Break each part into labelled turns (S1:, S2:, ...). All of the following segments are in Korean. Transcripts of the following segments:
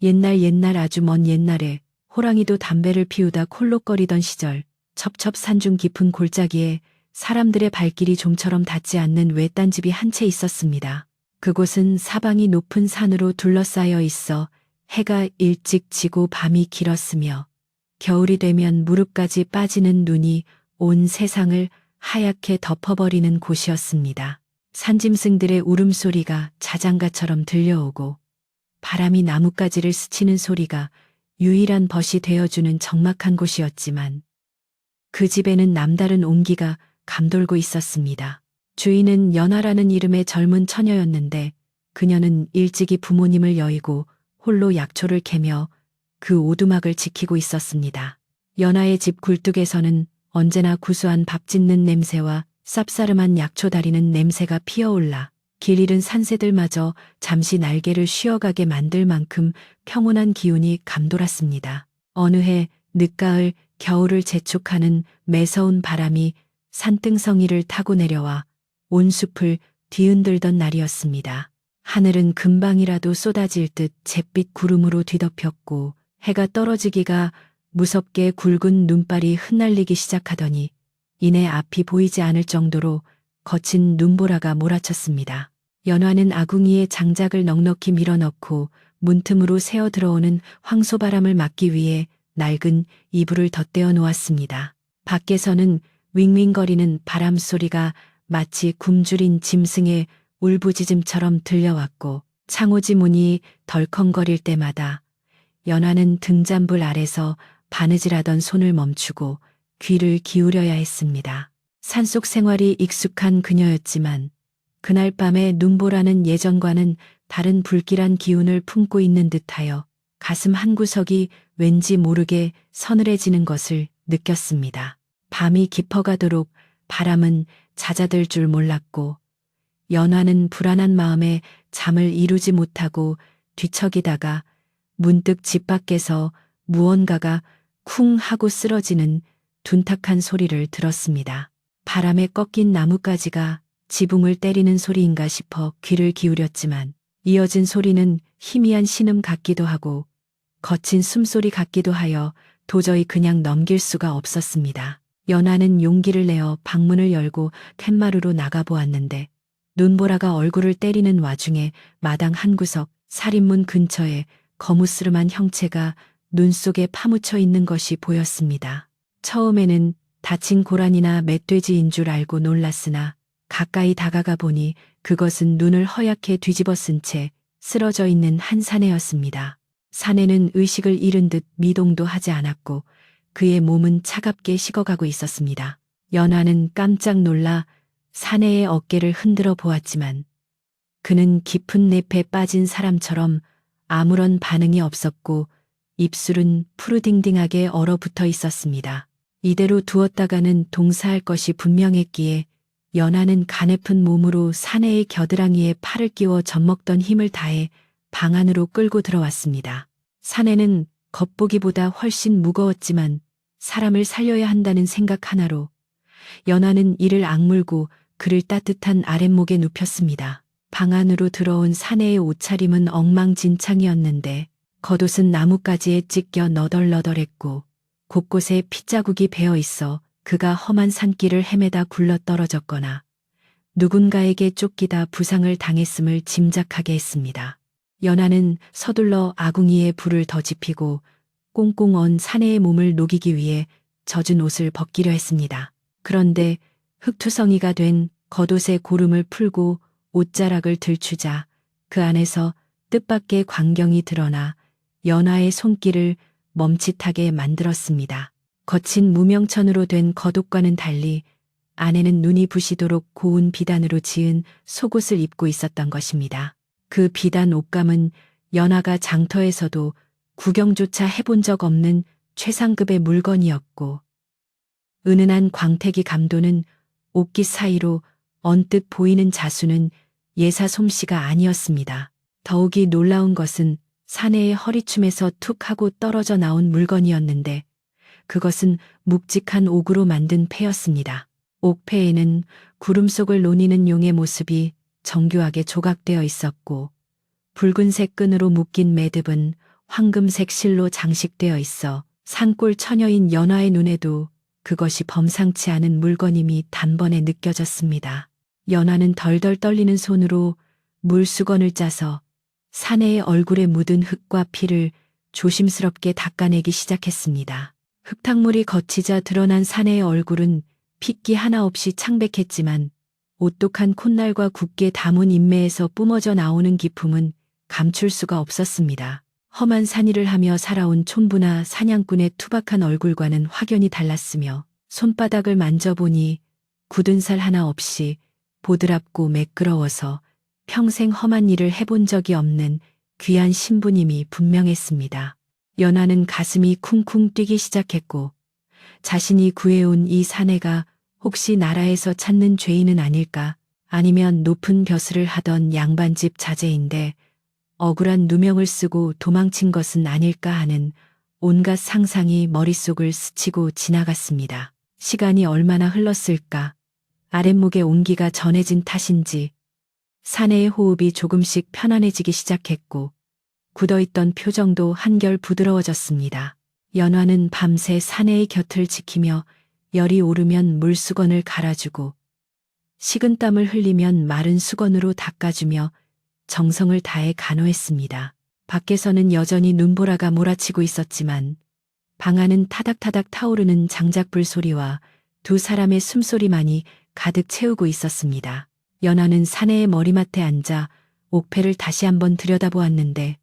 S1: 옛날 아주 먼 옛날에 호랑이도 담배를 피우다 콜록거리던 시절, 첩첩 산중 깊은 골짜기에 사람들의 발길이 좀처럼 닿지 않는 외딴 집이 한 채 있었습니다. 그곳은 사방이 높은 산으로 둘러싸여 있어 해가 일찍 지고 밤이 길었으며 겨울이 되면 무릎까지 빠지는 눈이 온 세상을 하얗게 덮어버리는 곳이었습니다. 산짐승들의 울음소리가 자장가처럼 들려오고 바람이 나뭇가지를 스치는 소리가 유일한 벗이 되어주는 적막한 곳이었지만 그 집에는 남다른 온기가 감돌고 있었습니다. 주인은 연화라는 이름의 젊은 처녀였는데 그녀는 일찍이 부모님을 여의고 홀로 약초를 캐며 그 오두막을 지키고 있었습니다. 연화의 집 굴뚝에서는 언제나 구수한 밥 짓는 냄새와 쌉싸름한 약초 다리는 냄새가 피어올라 길 잃은 산새들마저 잠시 날개를 쉬어가게 만들 만큼 평온한 기운이 감돌았습니다. 어느 해 늦가을 겨울을 재촉하는 매서운 바람이 산등성이를 타고 내려와 온 숲을 뒤흔들던 날이었습니다. 하늘은 금방이라도 쏟아질 듯 잿빛 구름으로 뒤덮였고 해가 떨어지기가 무섭게 굵은 눈발이 흩날리기 시작하더니 이내 앞이 보이지 않을 정도로 거친 눈보라가 몰아쳤습니다. 연화는 아궁이에 장작을 넉넉히 밀어넣고 문틈으로 새어 들어오는 황소바람을 막기 위해 낡은 이불을 덧대어 놓았습니다. 밖에서는 윙윙거리는 바람 소리가 마치 굶주린 짐승의 울부짖음처럼 들려왔고 창호지 문이 덜컹거릴 때마다 연화는 등잔불 아래서 바느질하던 손을 멈추고 귀를 기울여야 했습니다. 산속 생활이 익숙한 그녀였지만 그날 밤의 눈보라는 예전과는 다른 불길한 기운을 품고 있는 듯하여 가슴 한구석이 왠지 모르게 서늘해지는 것을 느꼈습니다. 밤이 깊어가도록 바람은 잦아들 줄 몰랐고 연화는 불안한 마음에 잠을 이루지 못하고 뒤척이다가 문득 집 밖에서 무언가가 쿵 하고 쓰러지는 둔탁한 소리를 들었습니다. 바람에 꺾인 나뭇가지가 지붕을 때리는 소리인가 싶어 귀를 기울였지만 이어진 소리는 희미한 신음 같기도 하고 거친 숨소리 같기도 하여 도저히 그냥 넘길 수가 없었습니다. 연화는 용기를 내어 방문을 열고 툇마루로 나가보았는데 눈보라가 얼굴을 때리는 와중에 마당 한구석 살인문 근처에 거무스름한 형체가 눈 속에 파묻혀 있는 것이 보였습니다. 처음에는 다친 고란이나 멧돼지인 줄 알고 놀랐으나 가까이 다가가 보니 그것은 눈을 허옇게 뒤집어 쓴 채 쓰러져 있는 한 사내였습니다. 사내는 의식을 잃은 듯 미동도 하지 않았고 그의 몸은 차갑게 식어가고 있었습니다. 연화는 깜짝 놀라 사내의 어깨를 흔들어 보았지만 그는 깊은 늪에 빠진 사람처럼 아무런 반응이 없었고 입술은 푸르딩딩하게 얼어붙어 있었습니다. 이대로 두었다가는 동사할 것이 분명했기에 연화는 가냘픈 몸으로 사내의 겨드랑이에 팔을 끼워 젖먹던 힘을 다해 방 안으로 끌고 들어왔습니다. 사내는 겉보기보다 훨씬 무거웠지만 사람을 살려야 한다는 생각 하나로 연화는 이를 악물고 그를 따뜻한 아랫목에 눕혔습니다. 방 안으로 들어온 사내의 옷차림은 엉망진창이었는데 겉옷은 나뭇가지에 찢겨 너덜너덜했고 곳곳에 핏자국이 배어 있어 그가 험한 산길을 헤매다 굴러떨어졌거나 누군가에게 쫓기다 부상을 당했음을 짐작하게 했습니다. 연화는 서둘러 아궁이에 불을 더 지피고 꽁꽁 언 사내의 몸을 녹이기 위해 젖은 옷을 벗기려 했습니다. 그런데 흙투성이가 된 겉옷의 고름을 풀고 옷자락을 들추자 그 안에서 뜻밖의 광경이 드러나 연화의 손길을 멈칫하게 만들었습니다. 거친 무명천으로 된 겉옷과는 달리 안에는 눈이 부시도록 고운 비단으로 지은 속옷을 입고 있었던 것입니다. 그 비단 옷감은 연화가 장터에서도 구경조차 해본 적 없는 최상급의 물건이었고 은은한 광택이 감도는 옷깃 사이로 언뜻 보이는 자수는 예사 솜씨가 아니었습니다. 더욱이 놀라운 것은 사내의 허리춤에서 툭 하고 떨어져 나온 물건이었는데 그것은 묵직한 옥으로 만든 패였습니다. 옥패에는 구름 속을 노니는 용의 모습이 정교하게 조각되어 있었고 붉은색 끈으로 묶인 매듭은 황금색 실로 장식되어 있어 산골 처녀인 연화의 눈에도 그것이 범상치 않은 물건임이 단번에 느껴졌습니다. 연화는 덜덜 떨리는 손으로 물수건을 짜서 사내의 얼굴에 묻은 흙과 피를 조심스럽게 닦아내기 시작했습니다. 흙탕물이 거치자 드러난 사내의 얼굴은 핏기 하나 없이 창백했지만 오똑한 콧날과 굳게 담은 인매에서 뿜어져 나오는 기품은 감출 수가 없었습니다. 험한 산일을 하며 살아온 촌부나 사냥꾼의 투박한 얼굴과는 확연히 달랐으며 손바닥을 만져보니 굳은 살 하나 없이 보드랍고 매끄러워서 평생 험한 일을 해본 적이 없는 귀한 신부님이 분명했습니다. 연화는 가슴이 쿵쿵 뛰기 시작했고 자신이 구해온 이 사내가 혹시 나라에서 찾는 죄인은 아닐까, 아니면 높은 벼슬을 하던 양반집 자제인데 억울한 누명을 쓰고 도망친 것은 아닐까 하는 온갖 상상이 머릿속을 스치고 지나갔습니다. 시간이 얼마나 흘렀을까. 아랫목의 온기가 전해진 탓인지 사내의 호흡이 조금씩 편안해지기 시작했고 굳어있던 표정도 한결 부드러워졌습니다. 연화는 밤새 사내의 곁을 지키며 열이 오르면 물수건을 갈아주고 식은땀을 흘리면 마른 수건으로 닦아주며 정성을 다해 간호했습니다. 밖에서는 여전히 눈보라가 몰아치고 있었지만 방 안은 타닥타닥 타오르는 장작불 소리와 두 사람의 숨소리만이 가득 채우고 있었습니다. 연화는 사내의 머리맡에 앉아 옥패를 다시 한번 들여다보았는데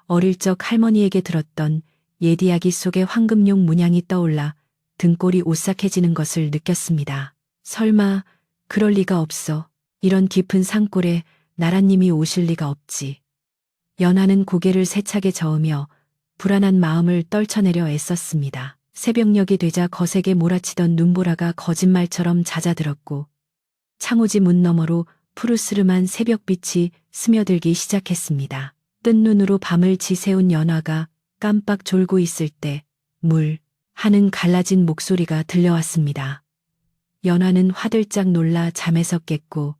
S1: 어릴 적 할머니에게 들었던 옛 이야기 속의 황금용 문양이 떠올라 등골이 오싹해지는 것을 느꼈습니다. 설마 그럴 리가 없어. 이런 깊은 산골에 나라님이 오실 리가 없지. 연화는 고개를 세차게 저으며 불안한 마음을 떨쳐내려 애썼습니다. 새벽녘이 되자 거세게 몰아치던 눈보라가 거짓말처럼 잦아들었고 창호지 문 너머로 푸르스름한 새벽빛이 스며들기 시작했습니다. 뜬 눈으로 밤을 지새운 연화가 깜빡 졸고 있을 때 물 하는 갈라진 목소리가 들려왔습니다. 연화는 화들짝 놀라 잠에서 깼고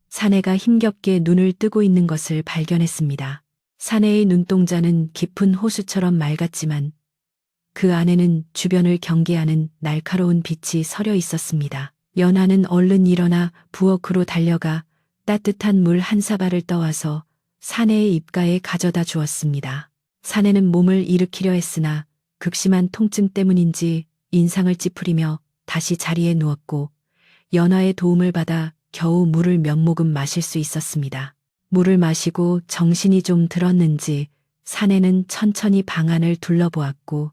S1: 사내가 힘겹게 눈을 뜨고 있는 것을 발견했습니다. 사내의 눈동자는 깊은 호수처럼 맑았지만 그 안에는 주변을 경계하는 날카로운 빛이 서려 있었습니다. 연화는 얼른 일어나 부엌으로 달려가 따뜻한 물 한 사발을 떠와서 사내의 입가에 가져다 주었습니다. 사내는 몸을 일으키려 했으나 극심한 통증 때문인지 인상을 찌푸리며 다시 자리에 누웠고 연화의 도움을 받아 겨우 물을 몇 모금 마실 수 있었습니다. 물을 마시고 정신이 좀 들었는지 사내는 천천히 방 안을 둘러보았고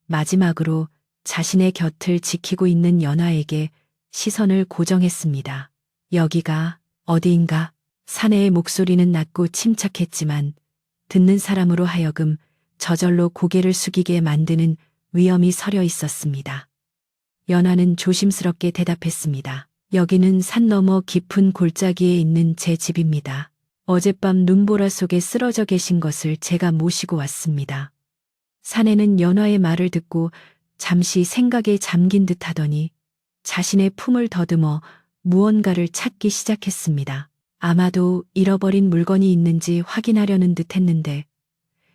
S1: 마지막으로 자신의 곁을 지키고 있는 연화에게 시선을 고정했습니다. 여기가 어디인가? 사내의 목소리는 낮고 침착했지만 듣는 사람으로 하여금 저절로 고개를 숙이게 만드는 위엄이 서려 있었습니다. 연화는 조심스럽게 대답했습니다. 여기는 산 너머 깊은 골짜기에 있는 제 집입니다. 어젯밤 눈보라 속에 쓰러져 계신 것을 제가 모시고 왔습니다. 사내는 연화의 말을 듣고 잠시 생각에 잠긴 듯 하더니 자신의 품을 더듬어 무언가를 찾기 시작했습니다. 아마도 잃어버린 물건이 있는지 확인하려는 듯 했는데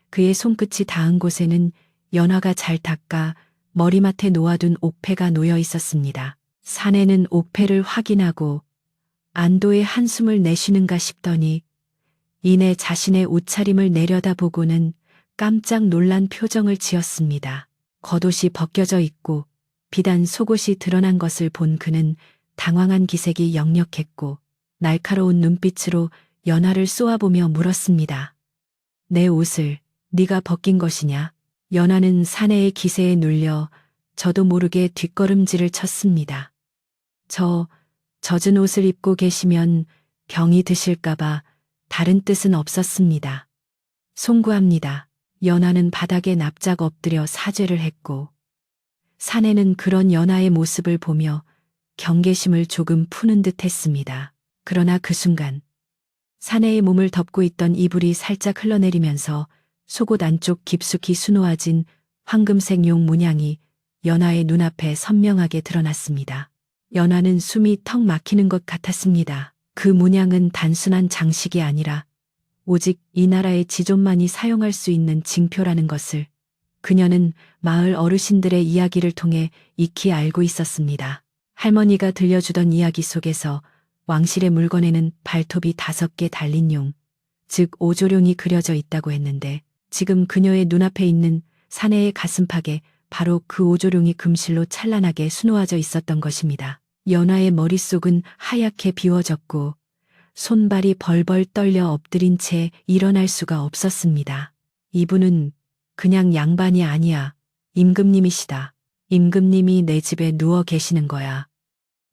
S1: 그의 손끝이 닿은 곳에는 연화가 잘 닦아 머리맡에 놓아둔 옥패가 놓여 있었습니다. 사내는 옥패를 확인하고 안도의 한숨을 내쉬는가 싶더니 이내 자신의 옷차림을 내려다보고는 깜짝 놀란 표정을 지었습니다. 겉옷이 벗겨져 있고 비단 속옷이 드러난 것을 본 그는 당황한 기색이 역력했고 날카로운 눈빛으로 연화를 쏘아보며 물었습니다. 내 옷을 네가 벗긴 것이냐? 연화는 사내의 기세에 눌려 저도 모르게 뒷걸음질을 쳤습니다. 젖은 옷을 입고 계시면 병이 드실까봐 다른 뜻은 없었습니다. 송구합니다. 연화는 바닥에 납작 엎드려 사죄를 했고 사내는 그런 연화의 모습을 보며 경계심을 조금 푸는 듯 했습니다. 그러나 그 순간 사내의 몸을 덮고 있던 이불이 살짝 흘러내리면서 속옷 안쪽 깊숙이 수놓아진 황금색 용 문양이 연화의 눈앞에 선명하게 드러났습니다. 연화는 숨이 턱 막히는 것 같았습니다. 그 문양은 단순한 장식이 아니라 오직 이 나라의 지존만이 사용할 수 있는 징표라는 것을 그녀는 마을 어르신들의 이야기를 통해 익히 알고 있었습니다. 할머니가 들려주던 이야기 속에서 왕실의 물건에는 발톱이 5개 달린 용, 즉 오조룡이 그려져 있다고 했는데 지금 그녀의 눈앞에 있는 사내의 가슴팍에 바로 그 오조룡이 금실로 찬란하게 수놓아져 있었던 것입니다. 연화의 머릿속은 하얗게 비워졌고 손발이 벌벌 떨려 엎드린 채 일어날 수가 없었습니다. 이분은 그냥 양반이 아니야. 임금님이시다. 임금님이 내 집에 누워 계시는 거야.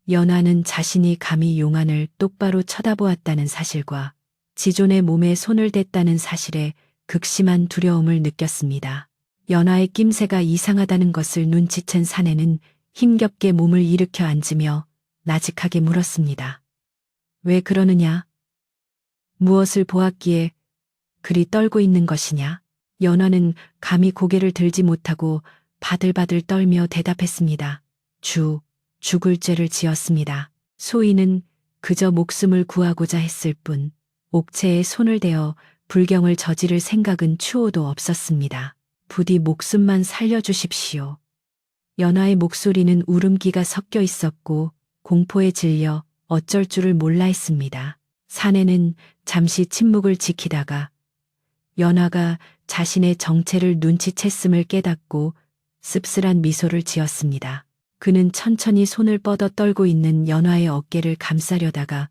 S1: 연화는 자신이 감히 용안을 똑바로 쳐다보았다는 사실과 지존의 몸에 손을 댔다는 사실에 극심한 두려움을 느꼈습니다. 연화의 낌새가 이상하다는 것을 눈치챈 사내는 힘겹게 몸을 일으켜 앉으며 나직하게 물었습니다. 왜 그러느냐? 무엇을 보았기에 그리 떨고 있는 것이냐? 연화는 감히 고개를 들지 못하고 바들바들 떨며 대답했습니다. 죽을 죄를 지었습니다. 소인은 그저 목숨을 구하고자 했을 뿐 옥체에 손을 대어 불경을 저지를 생각은 추호도 없었습니다. 부디 목숨만 살려주십시오. 연화의 목소리는 울음기가 섞여 있었고 공포에 질려 어쩔 줄을 몰라 했습니다. 사내는 잠시 침묵을 지키다가 연화가 자신의 정체를 눈치챘음을 깨닫고 씁쓸한 미소를 지었습니다. 그는 천천히 손을 뻗어 떨고 있는 연화의 어깨를 감싸려다가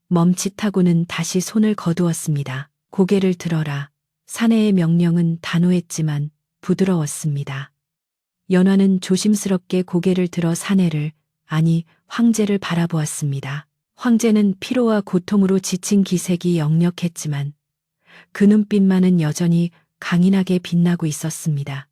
S1: 멈칫하고는 다시 손을 거두었습니다. 고개를 들어라. 사내의 명령은 단호했지만 부드러웠습니다. 연화는 조심스럽게 고개를 들어 사내를, 아니 황제를 바라보았습니다. 황제는 피로와 고통으로 지친 기색이 역력했지만 그 눈빛만은 여전히 강인하게 빛나고 있었습니다.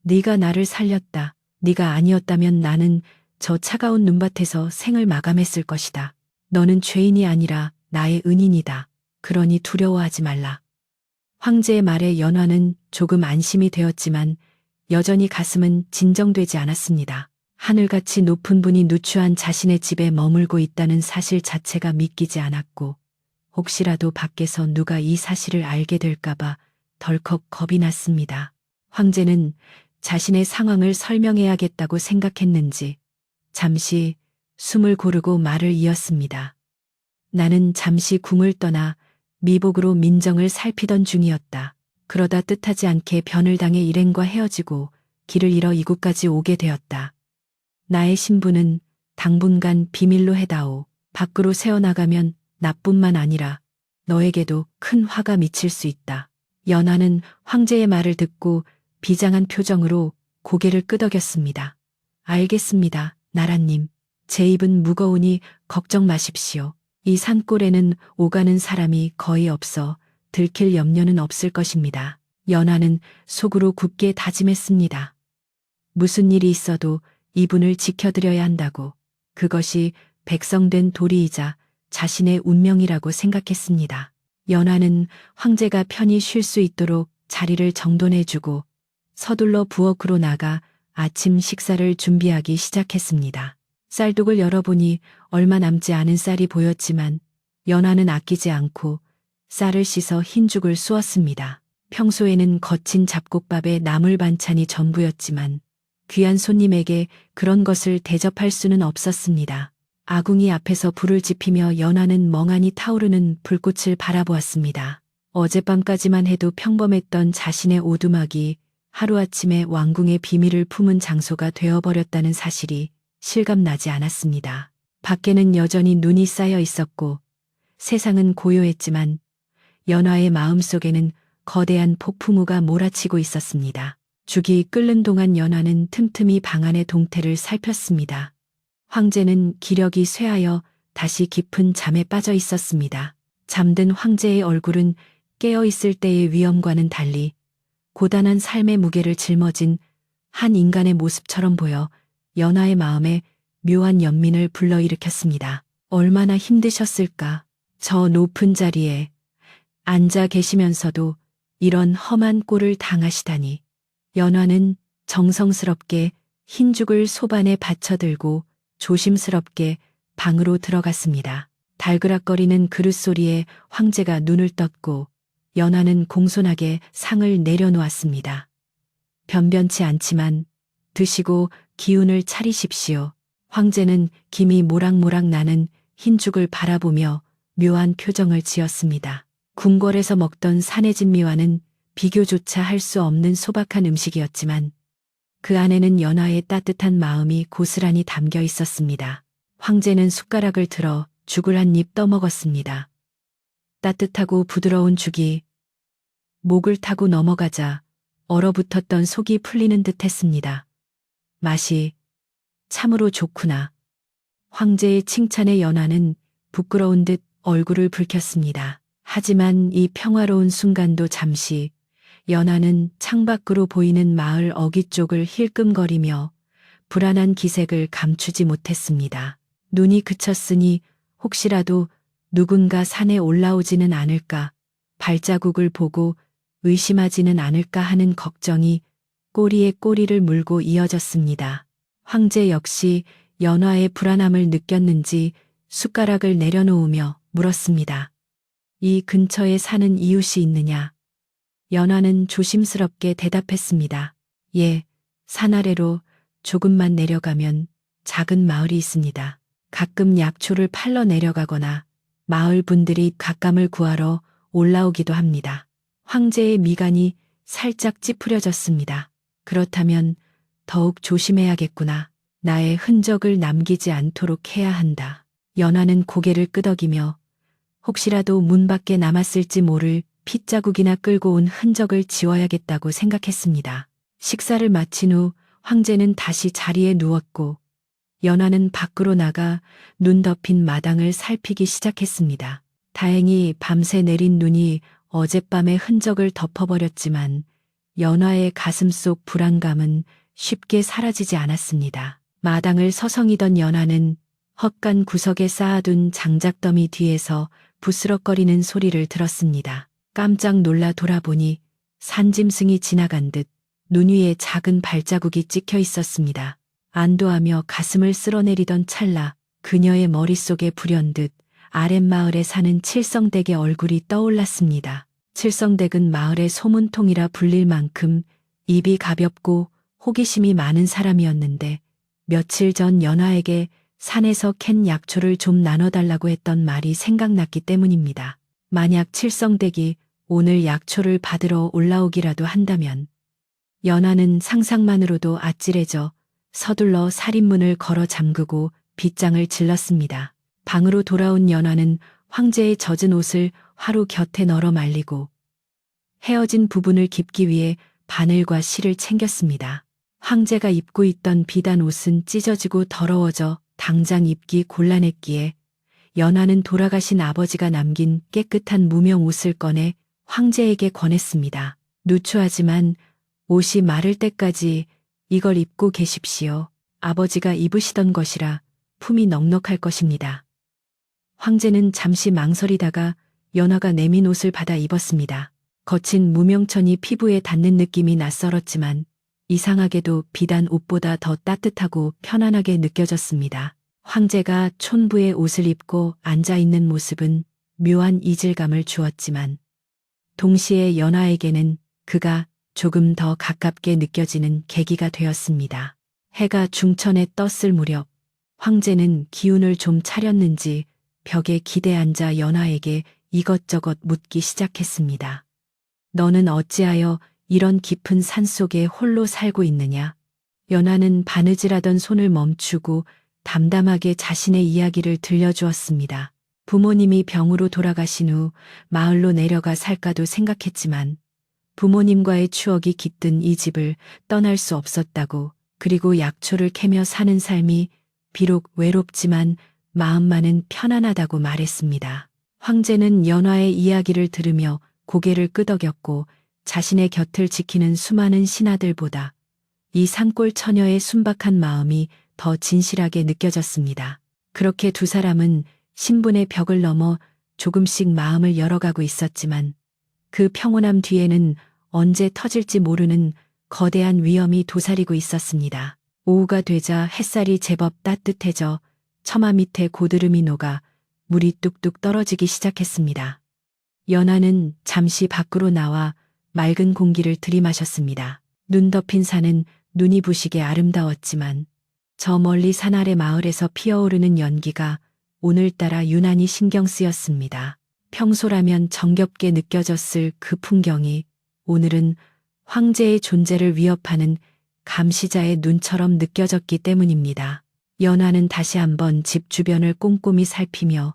S1: 네가 나를 살렸다. 네가 아니었다면 나는 저 차가운 눈밭에서 생을 마감했을 것이다. 너는 죄인이 아니라 나의 은인이다. 그러니 두려워하지 말라. 황제의 말에 연화는 조금 안심이 되었지만 여전히 가슴은 진정되지 않았습니다. 하늘같이 높은 분이 누추한 자신의 집에 머물고 있다는 사실 자체가 믿기지 않았고 혹시라도 밖에서 누가 이 사실을 알게 될까봐 덜컥 겁이 났습니다. 황제는 자신의 상황을 설명해야겠다고 생각했는지 잠시 숨을 고르고 말을 이었습니다. 나는 잠시 궁을 떠나 미복으로 민정을 살피던 중이었다. 그러다 뜻하지 않게 변을 당해 일행과 헤어지고 길을 잃어 이곳까지 오게 되었다. 나의 신분은 당분간 비밀로 해다오. 밖으로 새어나가면 나뿐만 아니라 너에게도 큰 화가 미칠 수 있다. 연화는 황제의 말을 듣고 비장한 표정으로 고개를 끄덕였습니다. 알겠습니다, 나라님. 제 입은 무거우니 걱정 마십시오. 이 산골에는 오가는 사람이 거의 없어 들킬 염려는 없을 것입니다. 연화는 속으로 굳게 다짐했습니다. 무슨 일이 있어도 이분을 지켜드려야 한다고. 그것이 백성된 도리이자 자신의 운명이라고 생각했습니다. 연화는 황제가 편히 쉴 수 있도록 자리를 정돈해주고 서둘러 부엌으로 나가 아침 식사를 준비하기 시작했습니다. 쌀독을 열어보니 얼마 남지 않은 쌀이 보였지만 연화는 아끼지 않고 쌀을 씻어 흰죽을 쑤었습니다. 평소에는 거친 잡곡밥에 나물 반찬이 전부였지만 귀한 손님에게 그런 것을 대접할 수는 없었습니다. 아궁이 앞에서 불을 지피며 연화는 멍하니 타오르는 불꽃을 바라보았습니다. 어젯밤까지만 해도 평범했던 자신의 오두막이 하루아침에 왕궁의 비밀을 품은 장소가 되어버렸다는 사실이 실감나지 않았습니다. 밖에는 여전히 눈이 쌓여 있었고 세상은 고요했지만 연화의 마음속에는 거대한 폭풍우가 몰아치고 있었습니다. 죽이 끓는 동안 연화는 틈틈이 방 안의 동태를 살폈습니다. 황제는 기력이 쇠하여 다시 깊은 잠에 빠져 있었습니다. 잠든 황제의 얼굴은 깨어있을 때의 위엄과는 달리 고단한 삶의 무게를 짊어진 한 인간의 모습처럼 보여 연화의 마음에 묘한 연민을 불러일으켰습니다. 얼마나 힘드셨을까. 저 높은 자리에 앉아 계시면서도 이런 험한 꼴을 당하시다니. 연화는 정성스럽게 흰죽을 소반에 받쳐들고 조심스럽게 방으로 들어갔습니다. 달그락거리는 그릇 소리에 황제가 눈을 떴고 연하는 공손하게 상을 내려놓았습니다. 변변치 않지만 드시고 기운을 차리십시오. 황제는 김이 모락모락 나는 흰죽을 바라보며 묘한 표정을 지었습니다. 궁궐에서 먹던 산해진 미와는 비교조차 할 수 없는 소박한 음식이었지만 그 안에는 연하의 따뜻한 마음이 고스란히 담겨 있었습니다. 황제는 숟가락을 들어 죽을 한 입 떠먹었습니다. 따뜻하고 부드러운 죽이 목을 타고 넘어가자 얼어붙었던 속이 풀리는 듯 했습니다. 맛이 참으로 좋구나. 황제의 칭찬에 연하는 부끄러운 듯 얼굴을 붉혔습니다. 하지만 이 평화로운 순간도 잠시 연하는 창밖으로 보이는 마을 어귀 쪽을 힐끔거리며 불안한 기색을 감추지 못했습니다. 눈이 그쳤으니 혹시라도 누군가 산에 올라오지는 않을까, 발자국을 보고 의심하지는 않을까 하는 걱정이 꼬리에 꼬리를 물고 이어졌습니다. 황제 역시 연하의 불안함을 느꼈는지 숟가락을 내려놓으며 물었습니다. 이 근처에 사는 이웃이 있느냐? 연하는 조심스럽게 대답했습니다. 예, 산 아래로 조금만 내려가면 작은 마을이 있습니다. 가끔 약초를 팔러 내려가거나 마을 분들이 갓감을 구하러 올라오기도 합니다. 황제의 미간이 살짝 찌푸려졌습니다. 그렇다면 더욱 조심해야겠구나. 나의 흔적을 남기지 않도록 해야 한다. 연하는 고개를 끄덕이며 혹시라도 문 밖에 남았을지 모를 핏자국이나 끌고 온 흔적을 지워야겠다고 생각했습니다. 식사를 마친 후 황제는 다시 자리에 누웠고 연하는 밖으로 나가 눈 덮인 마당을 살피기 시작했습니다. 다행히 밤새 내린 눈이 어젯밤의 흔적을 덮어버렸지만 연하의 가슴 속 불안감은 쉽게 사라지지 않았습니다. 마당을 서성이던 연하는 헛간 구석에 쌓아둔 장작더미 뒤에서 부스럭거리는 소리를 들었습니다. 깜짝 놀라 돌아보니 산짐승이 지나간 듯 눈 위에 작은 발자국이 찍혀 있었습니다. 안도하며 가슴을 쓸어내리던 찰나 그녀의 머릿속에 불현듯 아랫마을에 사는 칠성댁의 얼굴이 떠올랐습니다. 칠성댁은 마을의 소문통이라 불릴 만큼 입이 가볍고 호기심이 많은 사람이었는데 며칠 전 연하에게 산에서 캔 약초를 좀 나눠달라고 했던 말이 생각났기 때문입니다. 만약 칠성댁이 오늘 약초를 받으러 올라오기라도 한다면 연하는 상상만으로도 아찔해져 서둘러 살인문을 걸어 잠그고 빗장을 질렀습니다. 방으로 돌아온 연하는 황제의 젖은 옷을 화로 곁에 널어 말리고 헤어진 부분을 깁기 위해 바늘과 실을 챙겼습니다. 황제가 입고 있던 비단 옷은 찢어지고 더러워져 당장 입기 곤란했기에 연하는 돌아가신 아버지가 남긴 깨끗한 무명 옷을 꺼내 황제에게 권했습니다. 누추하지만 옷이 마를 때까지 이걸 입고 계십시오. 아버지가 입으시던 것이라 품이 넉넉할 것입니다. 황제는 잠시 망설이다가 연하가 내민 옷을 받아 입었습니다. 거친 무명천이 피부에 닿는 느낌이 낯설었지만 이상하게도 비단 옷보다 더 따뜻하고 편안하게 느껴졌습니다. 황제가 촌부의 옷을 입고 앉아있는 모습은 묘한 이질감을 주었지만 동시에 연하에게는 그가 조금 더 가깝게 느껴지는 계기가 되었습니다. 해가 중천에 떴을 무렵 황제는 기운을 좀 차렸는지 벽에 기대 앉아 연하에게 이것저것 묻기 시작했습니다. 너는 어찌하여 이런 깊은 산속에 홀로 살고 있느냐? 연하는 바느질하던 손을 멈추고 담담하게 자신의 이야기를 들려주었습니다. 부모님이 병으로 돌아가신 후 마을로 내려가 살까도 생각했지만 부모님과의 추억이 깃든 이 집을 떠날 수 없었다고, 그리고 약초를 캐며 사는 삶이 비록 외롭지만 마음만은 편안하다고 말했습니다. 황제는 연하의 이야기를 들으며 고개를 끄덕였고 자신의 곁을 지키는 수많은 신하들보다 이 산골 처녀의 순박한 마음이 더 진실하게 느껴졌습니다. 그렇게 두 사람은 신분의 벽을 넘어 조금씩 마음을 열어가고 있었지만 그 평온함 뒤에는 언제 터질지 모르는 거대한 위험이 도사리고 있었습니다. 오후가 되자 햇살이 제법 따뜻해져 처마 밑에 고드름이 녹아 물이 뚝뚝 떨어지기 시작했습니다. 연하는 잠시 밖으로 나와 맑은 공기를 들이마셨습니다. 눈 덮인 산은 눈이 부시게 아름다웠지만 저 멀리 산 아래 마을에서 피어오르는 연기가 오늘따라 유난히 신경 쓰였습니다. 평소라면 정겹게 느껴졌을 그 풍경이 오늘은 황제의 존재를 위협하는 감시자의 눈처럼 느껴졌기 때문입니다. 연하는 다시 한번 집 주변을 꼼꼼히 살피며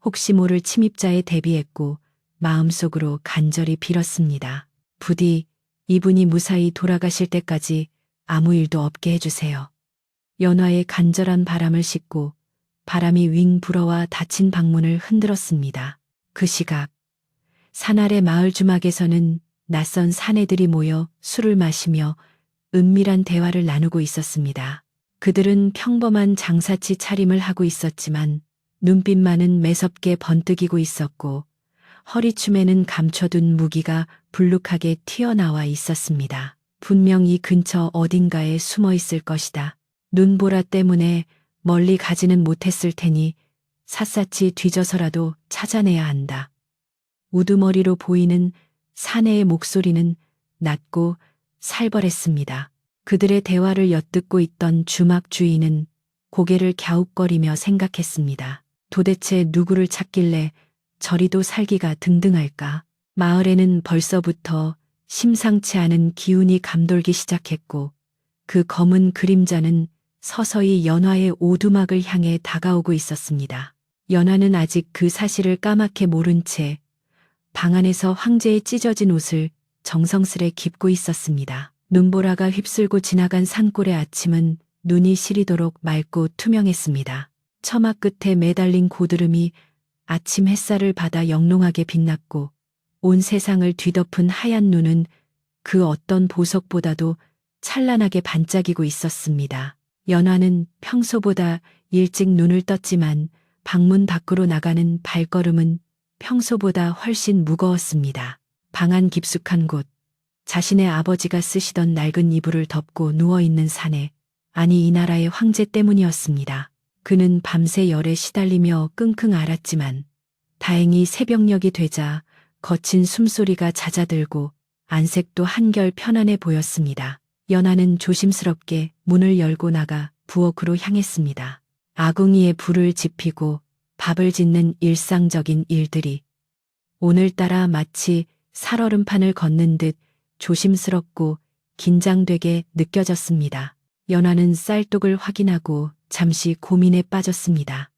S1: 혹시 모를 침입자에 대비했고 마음속으로 간절히 빌었습니다. 부디 이분이 무사히 돌아가실 때까지 아무 일도 없게 해주세요. 연화의 간절한 바람을 싣고 바람이 윙 불어와 닫힌 방문을 흔들었습니다. 그 시각 산 아래 마을 주막에서는 낯선 사내들이 모여 술을 마시며 은밀한 대화를 나누고 있었습니다. 그들은 평범한 장사치 차림을 하고 있었지만 눈빛만은 매섭게 번뜩이고 있었고 허리춤에는 감춰둔 무기가 불룩하게 튀어나와 있었습니다. 분명 이 근처 어딘가에 숨어 있을 것이다. 눈보라 때문에 멀리 가지는 못했을 테니 샅샅이 뒤져서라도 찾아내야 한다. 우두머리로 보이는 사내의 목소리는 낮고 살벌했습니다. 그들의 대화를 엿듣고 있던 주막 주인은 고개를 갸웃거리며 생각했습니다. 도대체 누구를 찾길래 저리도 살기가 등등할까? 마을에는 벌써부터 심상치 않은 기운이 감돌기 시작했고 그 검은 그림자는 서서히 연화의 오두막을 향해 다가오고 있었습니다. 연화는 아직 그 사실을 까맣게 모른 채 방 안에서 황제의 찢어진 옷을 정성스레 깁고 있었습니다. 눈보라가 휩쓸고 지나간 산골의 아침은 눈이 시리도록 맑고 투명했습니다. 처마 끝에 매달린 고드름이 아침 햇살을 받아 영롱하게 빛났고 온 세상을 뒤덮은 하얀 눈은 그 어떤 보석보다도 찬란하게 반짝이고 있었습니다. 연화는 평소보다 일찍 눈을 떴지만 방문 밖으로 나가는 발걸음은 평소보다 훨씬 무거웠습니다. 방 안 깊숙한 곳, 자신의 아버지가 쓰시던 낡은 이불을 덮고 누워있는 사내, 아니 이 나라의 황제 때문이었습니다. 그는 밤새 열에 시달리며 끙끙 앓았지만 다행히 새벽녘이 되자 거친 숨소리가 잦아들고 안색도 한결 편안해 보였습니다. 연하는 조심스럽게 문을 열고 나가 부엌으로 향했습니다. 아궁이에 불을 지피고 밥을 짓는 일상적인 일들이 오늘따라 마치 살얼음판을 걷는 듯 조심스럽고 긴장되게 느껴졌습니다. 연하는 쌀독을 확인하고 잠시 고민에 빠졌습니다.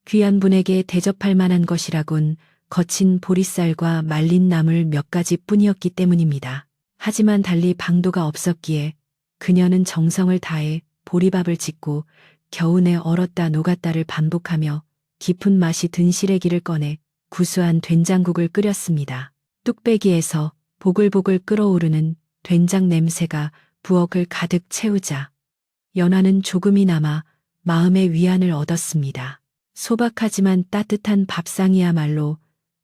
S1: 귀한 분에게 대접할 만한 것이라곤 거친 보리쌀과 말린 나물 몇 가지 뿐이었기 때문입니다. 하지만 달리 방도가 없었기에 그녀는 정성을 다해 보리밥을 짓고 겨우내 얼었다 녹았다를 반복하며 깊은 맛이 든 시래기를 꺼내 구수한 된장국을 끓였습니다. 뚝배기에서 보글보글 끓어오르는 된장 냄새가 부엌을 가득 채우자 연하는 조금이나마 마음의 위안을 얻었습니다. 소박하지만 따뜻한 밥상이야말로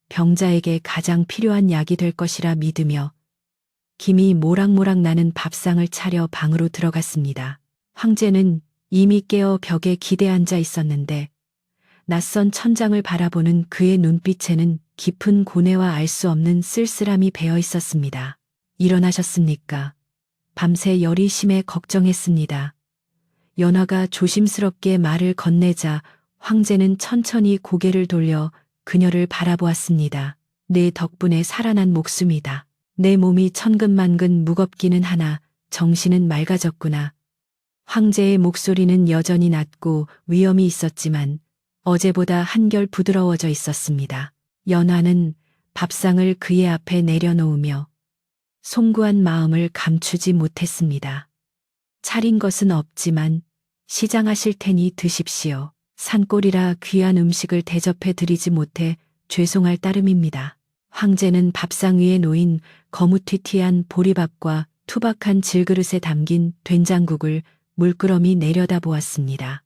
S1: 병자에게 가장 필요한 약이 될 것이라 믿으며 김이 모락모락 나는 밥상을 차려 방으로 들어갔습니다. 황제는 이미 깨어 벽에 기대 앉아 있었는데 낯선 천장을 바라보는 그의 눈빛에는 깊은 고뇌와 알 수 없는 쓸쓸함이 배어 있었습니다. 일어나셨습니까? 밤새 열이 심해 걱정했습니다. 연화가 조심스럽게 말을 건네자 황제는 천천히 고개를 돌려 그녀를 바라보았습니다. 내 덕분에 살아난 목숨이다. 내 몸이 천근만근 무겁기는 하나 정신은 맑아졌구나. 황제의 목소리는 여전히 낮고 위엄이 있었지만 어제보다 한결 부드러워져 있었습니다. 연화는 밥상을 그의 앞에 내려놓으며 송구한 마음을 감추지 못했습니다. 차린 것은 없지만 시장하실 테니 드십시오. 산골이라 귀한 음식을 대접해 드리지 못해 죄송할 따름입니다. 황제는 밥상 위에 놓인 거무튀튀한 보리밥과 투박한 질그릇에 담긴 된장국을 물끄러미 내려다보았습니다.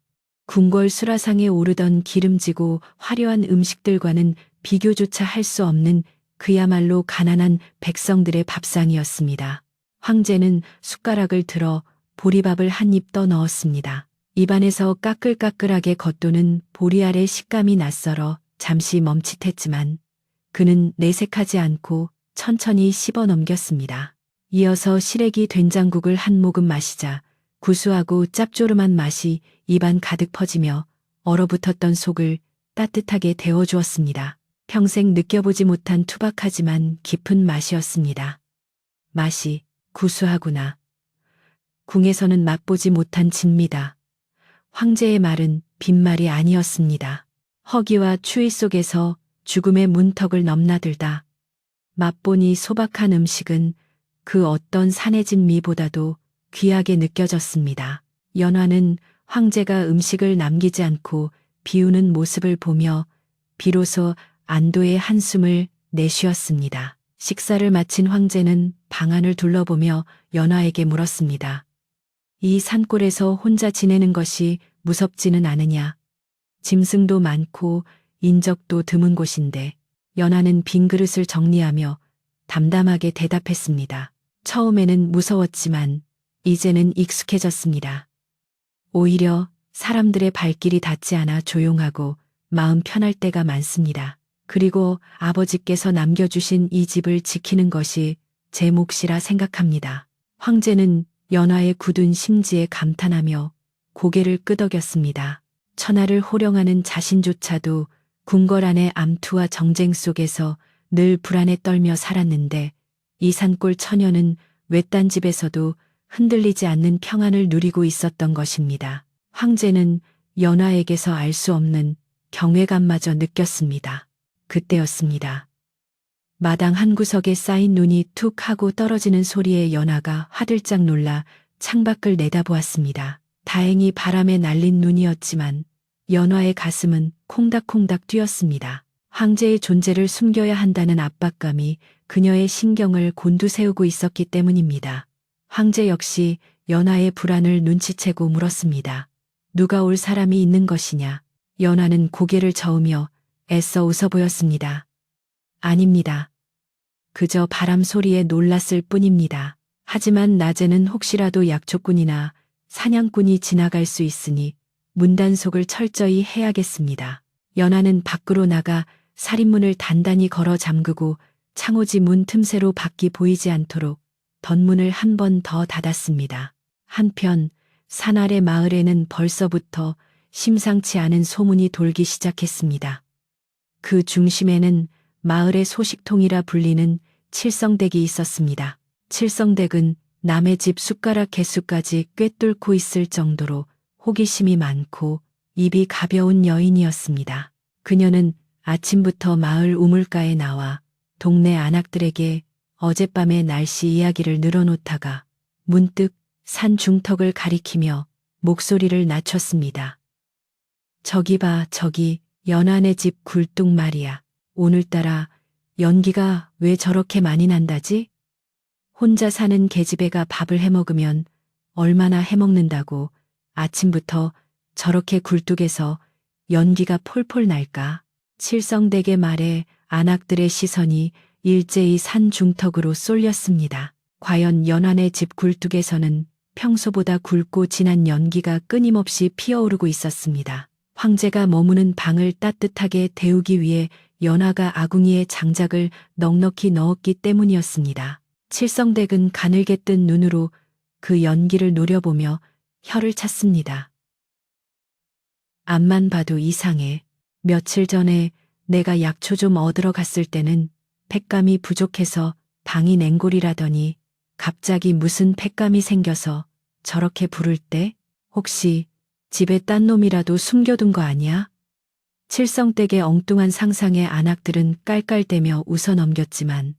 S1: 궁궐 수라상에 오르던 기름지고 화려한 음식들과는 비교조차 할 수 없는 그야말로 가난한 백성들의 밥상이었습니다. 황제는 숟가락을 들어 보리밥을 한 입 떠 넣었습니다. 입안에서 까끌까끌하게 겉도는 보리알의 식감이 낯설어 잠시 멈칫했지만 그는 내색하지 않고 천천히 씹어 넘겼습니다. 이어서 시래기 된장국을 한 모금 마시자 구수하고 짭조름한 맛이 입안 가득 퍼지며 얼어붙었던 속을 따뜻하게 데워주었습니다. 평생 느껴보지 못한 투박하지만 깊은 맛이었습니다. 맛이 구수하구나. 궁에서는 맛보지 못한 진미다. 황제의 말은 빈말이 아니었습니다. 허기와 추위 속에서 죽음의 문턱을 넘나들다. 맛보니 소박한 음식은 그 어떤 산해진 미보다도 귀하게 느껴졌습니다. 연화는 황제가 음식을 남기지 않고 비우는 모습을 보며 비로소 안도의 한숨을 내쉬었습니다. 식사를 마친 황제는 방 안을 둘러보며 연화에게 물었습니다. 이 산골에서 혼자 지내는 것이 무섭지는 않으냐? 짐승도 많고 인적도 드문 곳인데. 연화는 빈 그릇을 정리하며 담담하게 대답했습니다. 처음에는 무서웠지만 이제는 익숙해졌습니다. 오히려 사람들의 발길이 닿지 않아 조용하고 마음 편할 때가 많습니다. 그리고 아버지께서 남겨주신 이 집을 지키는 것이 제 몫이라 생각합니다. 황제는 연화의 굳은 심지에 감탄하며 고개를 끄덕였습니다. 천하를 호령하는 자신조차도 궁궐 안의 암투와 정쟁 속에서 늘 불안에 떨며 살았는데 이 산골 처녀는 외딴 집에서도 흔들리지 않는 평안을 누리고 있었던 것입니다. 황제는 연화에게서 알 수 없는 경외감마저 느꼈습니다. 그때였습니다. 마당 한 구석에 쌓인 눈이 툭 하고 떨어지는 소리에 연화가 화들짝 놀라 창밖을 내다보았습니다. 다행히 바람에 날린 눈이었지만 연화의 가슴은 콩닥콩닥 뛰었습니다. 황제의 존재를 숨겨야 한다는 압박감이 그녀의 신경을 곤두세우고 있었기 때문입니다. 황제 역시 연화의 불안을 눈치채고 물었습니다. 누가 올 사람이 있는 것이냐? 연화는 고개를 저으며 애써 웃어 보였습니다. 아닙니다. 그저 바람 소리에 놀랐을 뿐입니다. 하지만 낮에는 혹시라도 약초꾼이나 사냥꾼이 지나갈 수 있으니 문단속을 철저히 해야겠습니다. 연화는 밖으로 나가 살인문을 단단히 걸어 잠그고 창호지 문 틈새로 밖이 보이지 않도록 덧문을 한 번 더 닫았습니다. 한편 산 아래 마을에는 벌써부터 심상치 않은 소문이 돌기 시작했습니다. 그 중심에는 마을의 소식통이라 불리는 칠성댁이 있었습니다. 칠성댁은 남의 집 숟가락 개수까지 꿰뚫고 있을 정도로 호기심이 많고 입이 가벼운 여인이었습니다. 그녀는 아침부터 마을 우물가에 나와 동네 안악들에게 어젯밤의 날씨 이야기를 늘어놓다가 문득 산 중턱을 가리키며 목소리를 낮췄습니다. 저기 봐, 저기 연하네 집 굴뚝 말이야. 오늘따라 연기가 왜 저렇게 많이 난다지? 혼자 사는 계집애가 밥을 해먹으면 얼마나 해먹는다고 아침부터 저렇게 굴뚝에서 연기가 폴폴 날까? 칠성댁의 말에 안악들의 시선이 일제히 산 중턱으로 쏠렸습니다. 과연 연하네 집 굴뚝에서는 평소보다 굵고 진한 연기가 끊임없이 피어오르고 있었습니다. 황제가 머무는 방을 따뜻하게 데우기 위해 연하가 아궁이에 장작을 넉넉히 넣었기 때문이었습니다. 칠성댁은 가늘게 뜬 눈으로 그 연기를 노려보며 혀를 찼습니다. 앞만 봐도 이상해. 며칠 전에 내가 약초 좀 얻으러 갔을 때는 팩감이 부족해서 방이 냉골이라더니 갑자기 무슨 팩감이 생겨서 저렇게 부를 때 혹시 집에 딴 놈이라도 숨겨둔 거 아니야? 칠성댁의 엉뚱한 상상에 안악들은 깔깔대며 웃어 넘겼지만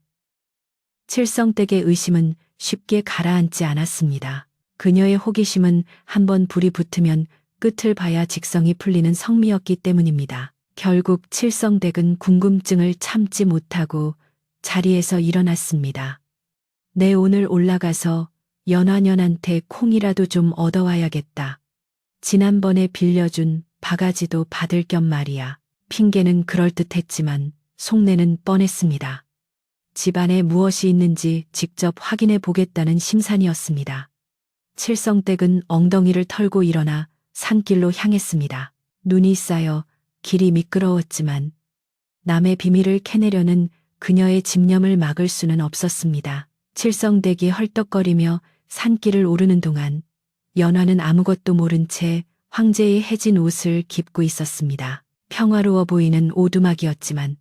S1: 칠성댁의 의심은 쉽게 가라앉지 않았습니다. 그녀의 호기심은 한번 불이 붙으면 끝을 봐야 직성이 풀리는 성미였기 때문입니다. 결국 칠성댁은 궁금증을 참지 못하고 자리에서 일어났습니다. 내 오늘 올라가서 연화년한테 콩이라도 좀 얻어와야겠다. 지난번에 빌려준 바가지도 받을 겸 말이야. 핑계는 그럴듯했지만 속내는 뻔했습니다. 집안에 무엇이 있는지 직접 확인해 보겠다는 심산이었습니다. 칠성댁은 엉덩이를 털고 일어나 산길로 향했습니다. 눈이 쌓여 길이 미끄러웠지만 남의 비밀을 캐내려는 그녀의 집념을 막을 수는 없었습니다. 칠성댁이 헐떡거리며 산길을 오르는 동안 연화는 아무것도 모른 채 황제의 해진 옷을 깁고 있었습니다. 평화로워 보이는 오두막이었지만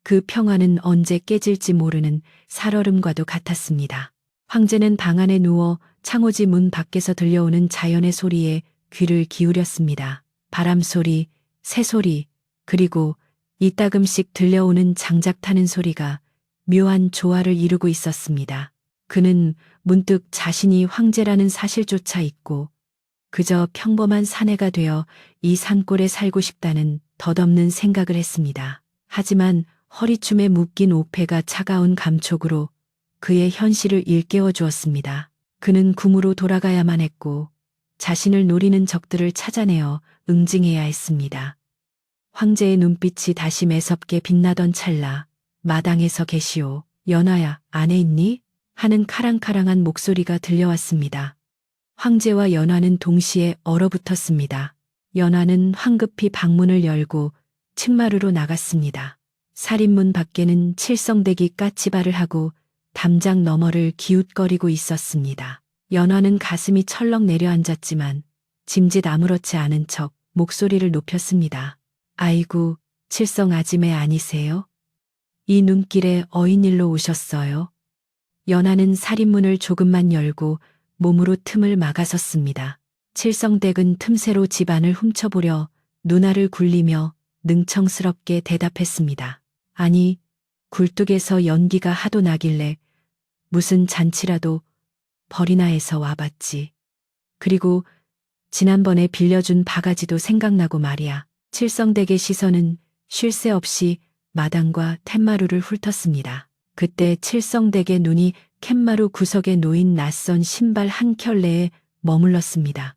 S1: 그 평화는 언제 깨질지 모르는 살얼음과도 같았습니다. 황제는 방 안에 누워 창호지 문 밖에서 들려오는 자연의 소리에 귀를 기울였습니다. 바람 소리, 새 소리, 그리고 이따금씩 들려오는 장작 타는 소리가 묘한 조화를 이루고 있었습니다. 그는 문득 자신이 황제라는 사실조차 잊고 그저 평범한 사내가 되어 이 산골에 살고 싶다는 덧없는 생각을 했습니다. 하지만 허리춤에 묶인 옥패가 차가운 감촉으로 그의 현실을 일깨워 주었습니다. 그는 궁으로 돌아가야만 했고 자신을 노리는 적들을 찾아내어 응징해야 했습니다. 황제의 눈빛이 다시 매섭게 빛나던 찰나 마당에서 계시오. 연화야, 안에 있니? 하는 카랑카랑한 목소리가 들려왔습니다. 황제와 연화는 동시에 얼어붙었습니다. 연화는 황급히 방문을 열고 측마루로 나갔습니다. 살인문 밖에는 칠성댁이 까치발을 하고 담장 너머를 기웃거리고 있었습니다. 연화는 가슴이 철렁 내려앉았지만 짐짓 아무렇지 않은 척 목소리를 높였습니다. 아이고, 칠성 아지매 아니세요? 이 눈길에 어인일로 오셨어요? 연화는 살인문을 조금만 열고 몸으로 틈을 막아섰습니다. 칠성댁은 틈새로 집안을 훔쳐보려 눈알을 굴리며 능청스럽게 대답했습니다. 아니, 굴뚝에서 연기가 하도 나길래 무슨 잔치라도 벌이나 해서 와봤지. 그리고 지난번에 빌려준 바가지도 생각나고 말이야. 칠성댁의 시선은 쉴 새 없이 마당과 툇마루를 훑었습니다. 그때 칠성댁의 눈이 툇마루 구석에 놓인 낯선 신발 한 켤레에 머물렀습니다.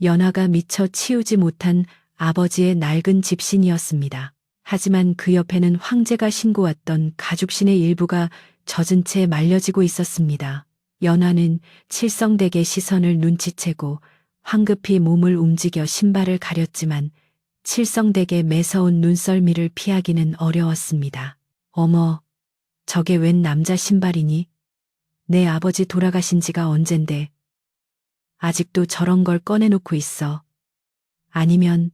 S1: 연화가 미처 치우지 못한 아버지의 낡은 집신이었습니다. 하지만 그 옆에는 황제가 신고왔던 가죽신의 일부가 젖은 채 말려지고 있었습니다. 연화는 칠성댁의 시선을 눈치채고 황급히 몸을 움직여 신발을 가렸지만 칠성댁의 매서운 눈썰미를 피하기는 어려웠습니다. 어머, 저게 웬 남자 신발이니? 내 아버지 돌아가신 지가 언젠데 아직도 저런 걸 꺼내놓고 있어. 아니면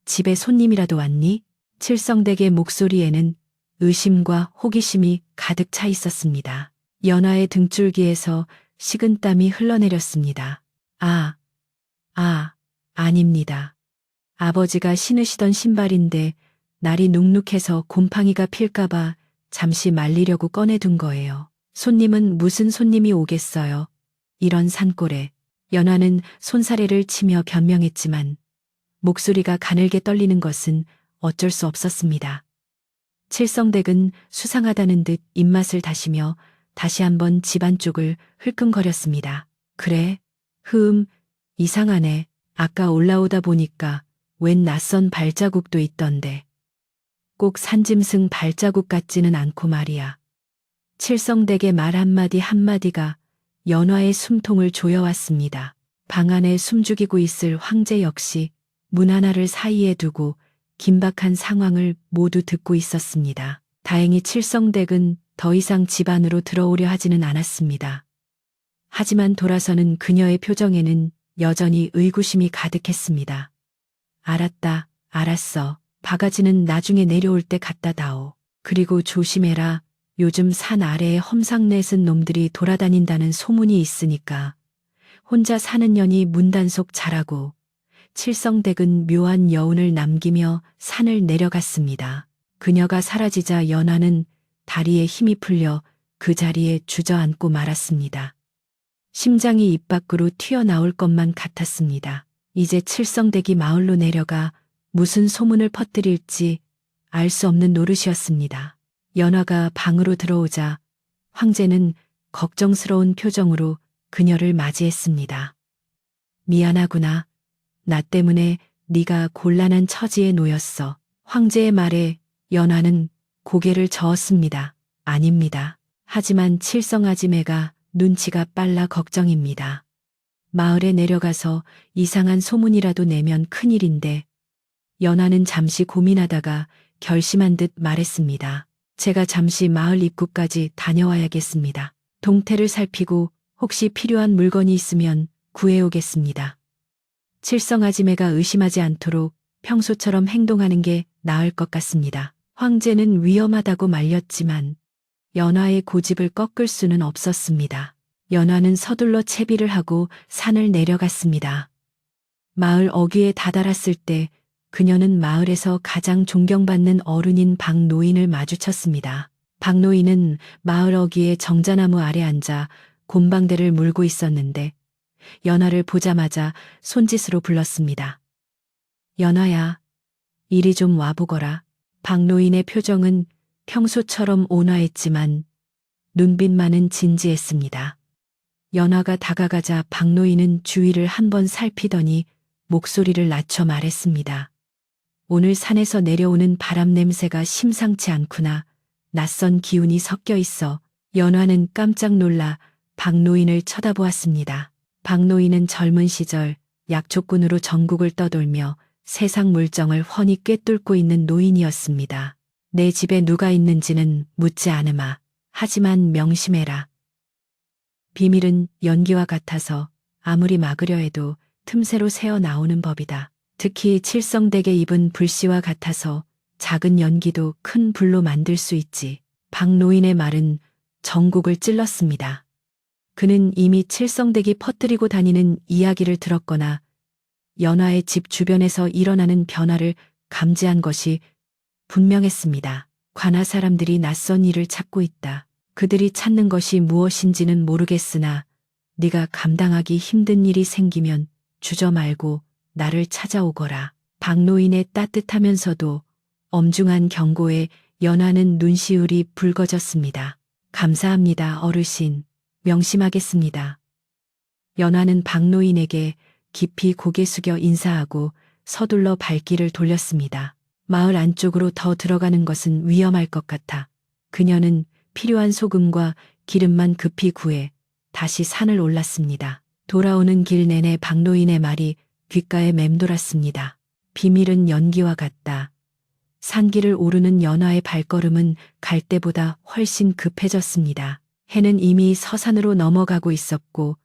S1: 집에 손님이라도 왔니? 칠성댁의 목소리에는 의심과 호기심이 가득 차 있었습니다. 연화의 등줄기에서 식은땀이 흘러내렸습니다. 아닙니다. 아버지가 신으시던 신발인데 날이 눅눅해서 곰팡이가 필까봐 잠시 말리려고 꺼내둔 거예요. 손님은 무슨 손님이 오겠어요. 이런 산골에. 연화는 손사래를 치며 변명했지만 목소리가 가늘게 떨리는 것은 어쩔 수 없었습니다. 칠성댁은 수상하다는 듯 입맛을 다시며 다시 한번 집 안쪽을 흘끔거렸습니다. 그래? 이상하네. 아까 올라오다 보니까 웬 낯선 발자국도 있던데. 꼭 산짐승 발자국 같지는 않고 말이야. 칠성댁의 말 한마디 한마디가 연화의 숨통을 조여왔습니다. 방 안에 숨죽이고 있을 황제 역시 문 하나를 사이에 두고 긴박한 상황을 모두 듣고 있었습니다. 다행히 칠성댁은 더 이상 집 안으로 들어오려 하지는 않았습니다. 하지만 돌아서는 그녀의 표정에는 여전히 의구심이 가득했습니다. 알았어. 바가지는 나중에 내려올 때 갖다 다오. 그리고 조심해라. 요즘 산 아래에 험상넷은 놈들이 돌아다닌다는 소문이 있으니까. 혼자 사는 년이 문단속 잘하고. 칠성댁은 묘한 여운을 남기며 산을 내려갔습니다. 그녀가 사라지자 연화는 다리에 힘이 풀려 그 자리에 주저앉고 말았습니다. 심장이 입 밖으로 튀어나올 것만 같았습니다. 이제 칠성댁이 마을로 내려가 무슨 소문을 퍼뜨릴지 알 수 없는 노릇이었습니다. 연화가 방으로 들어오자 황제는 걱정스러운 표정으로 그녀를 맞이했습니다. 미안하구나. 나 때문에 네가 곤란한 처지에 놓였어. 황제의 말에 연화는 고개를 저었습니다. 아닙니다. 하지만 칠성아지매가 눈치가 빨라 걱정입니다. 마을에 내려가서 이상한 소문이라도 내면 큰일인데. 연화는 잠시 고민하다가 결심한 듯 말했습니다. 제가 잠시 마을 입구까지 다녀와야겠습니다. 동태를 살피고 혹시 필요한 물건이 있으면 구해오겠습니다. 칠성아지매가 의심하지 않도록 평소처럼 행동하는 게 나을 것 같습니다. 황제는 위험하다고 말렸지만 연화의 고집을 꺾을 수는 없었습니다. 연화는 서둘러 채비를 하고 산을 내려갔습니다. 마을 어귀에 다다랐을 때 그녀는 마을에서 가장 존경받는 어른인 박노인을 마주쳤습니다. 박노인은 마을 어귀의 정자나무 아래 앉아 곰방대를 물고 있었는데 연화를 보자마자 손짓으로 불렀습니다. 연화야, 이리 좀 와보거라. 박노인의 표정은 평소처럼 온화했지만 눈빛만은 진지했습니다. 연화가 다가가자 박노인은 주위를 한번 살피더니 목소리를 낮춰 말했습니다. 오늘 산에서 내려오는 바람 냄새가 심상치 않구나. 낯선 기운이 섞여 있어. 연화는 깜짝 놀라 박노인을 쳐다보았습니다. 박노인은 젊은 시절 약초꾼으로 전국을 떠돌며 세상 물정을 훤히 꿰뚫고 있는 노인이었습니다. 내 집에 누가 있는지는 묻지 않으마. 하지만 명심해라. 비밀은 연기와 같아서 아무리 막으려 해도 틈새로 새어 나오는 법이다. 특히 칠성댁의 입은 불씨와 같아서 작은 연기도 큰 불로 만들 수 있지. 박노인의 말은 전국을 찔렀습니다. 그는 이미 칠성댁이 퍼뜨리고 다니는 이야기를 들었거나 연화의 집 주변에서 일어나는 변화를 감지한 것이 분명했습니다. 관아 사람들이 낯선 일을 찾고 있다. 그들이 찾는 것이 무엇인지는 모르겠으나 네가 감당하기 힘든 일이 생기면 주저 말고 나를 찾아오거라. 박노인의 따뜻하면서도 엄중한 경고에 연화는 눈시울이 붉어졌습니다. 감사합니다, 어르신. 명심하겠습니다. 연화는 박노인에게 깊이 고개 숙여 인사하고 서둘러 발길을 돌렸습니다. 마을 안쪽으로 더 들어가는 것은 위험할 것 같아 그녀는 필요한 소금과 기름만 급히 구해 다시 산을 올랐습니다. 돌아오는 길 내내 박노인의 말이 귓가에 맴돌았습니다. 비밀은 연기와 같다. 산길을 오르는 연화의 발걸음은 갈 때보다 훨씬 급해졌습니다. 해는 이미 서산으로 넘어가고 있었고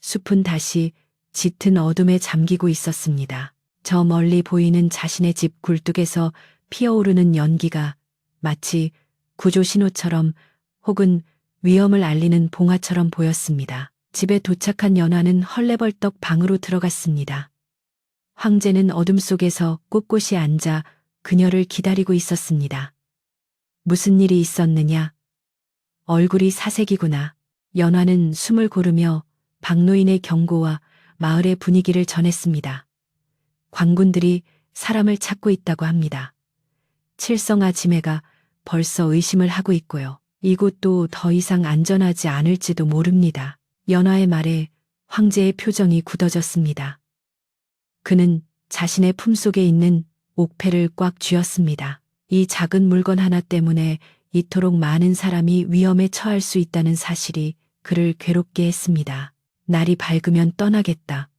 S1: 숲은 다시 짙은 어둠에 잠기고 있었습니다. 저 멀리 보이는 자신의 집 굴뚝에서 피어오르는 연기가 마치 구조 신호처럼 혹은 위험을 알리는 봉화처럼 보였습니다. 집에 도착한 연화는 헐레벌떡 방으로 들어갔습니다. 황제는 어둠 속에서 꼿꼿이 앉아 그녀를 기다리고 있었습니다. 무슨 일이 있었느냐? 얼굴이 사색이구나. 연화는 숨을 고르며 박노인의 경고와 마을의 분위기를 전했습니다. 관군들이 사람을 찾고 있다고 합니다. 칠성아 지매가 벌써 의심을 하고 있고요. 이곳도 더 이상 안전하지 않을지도 모릅니다. 연화의 말에 황제의 표정이 굳어졌습니다. 그는 자신의 품속에 있는 옥패를 꽉 쥐었습니다. 이 작은 물건 하나 때문에 이토록 많은 사람이 위험에 처할 수 있다는 사실이 그를 괴롭게 했습니다. 날이 밝으면 떠나겠다.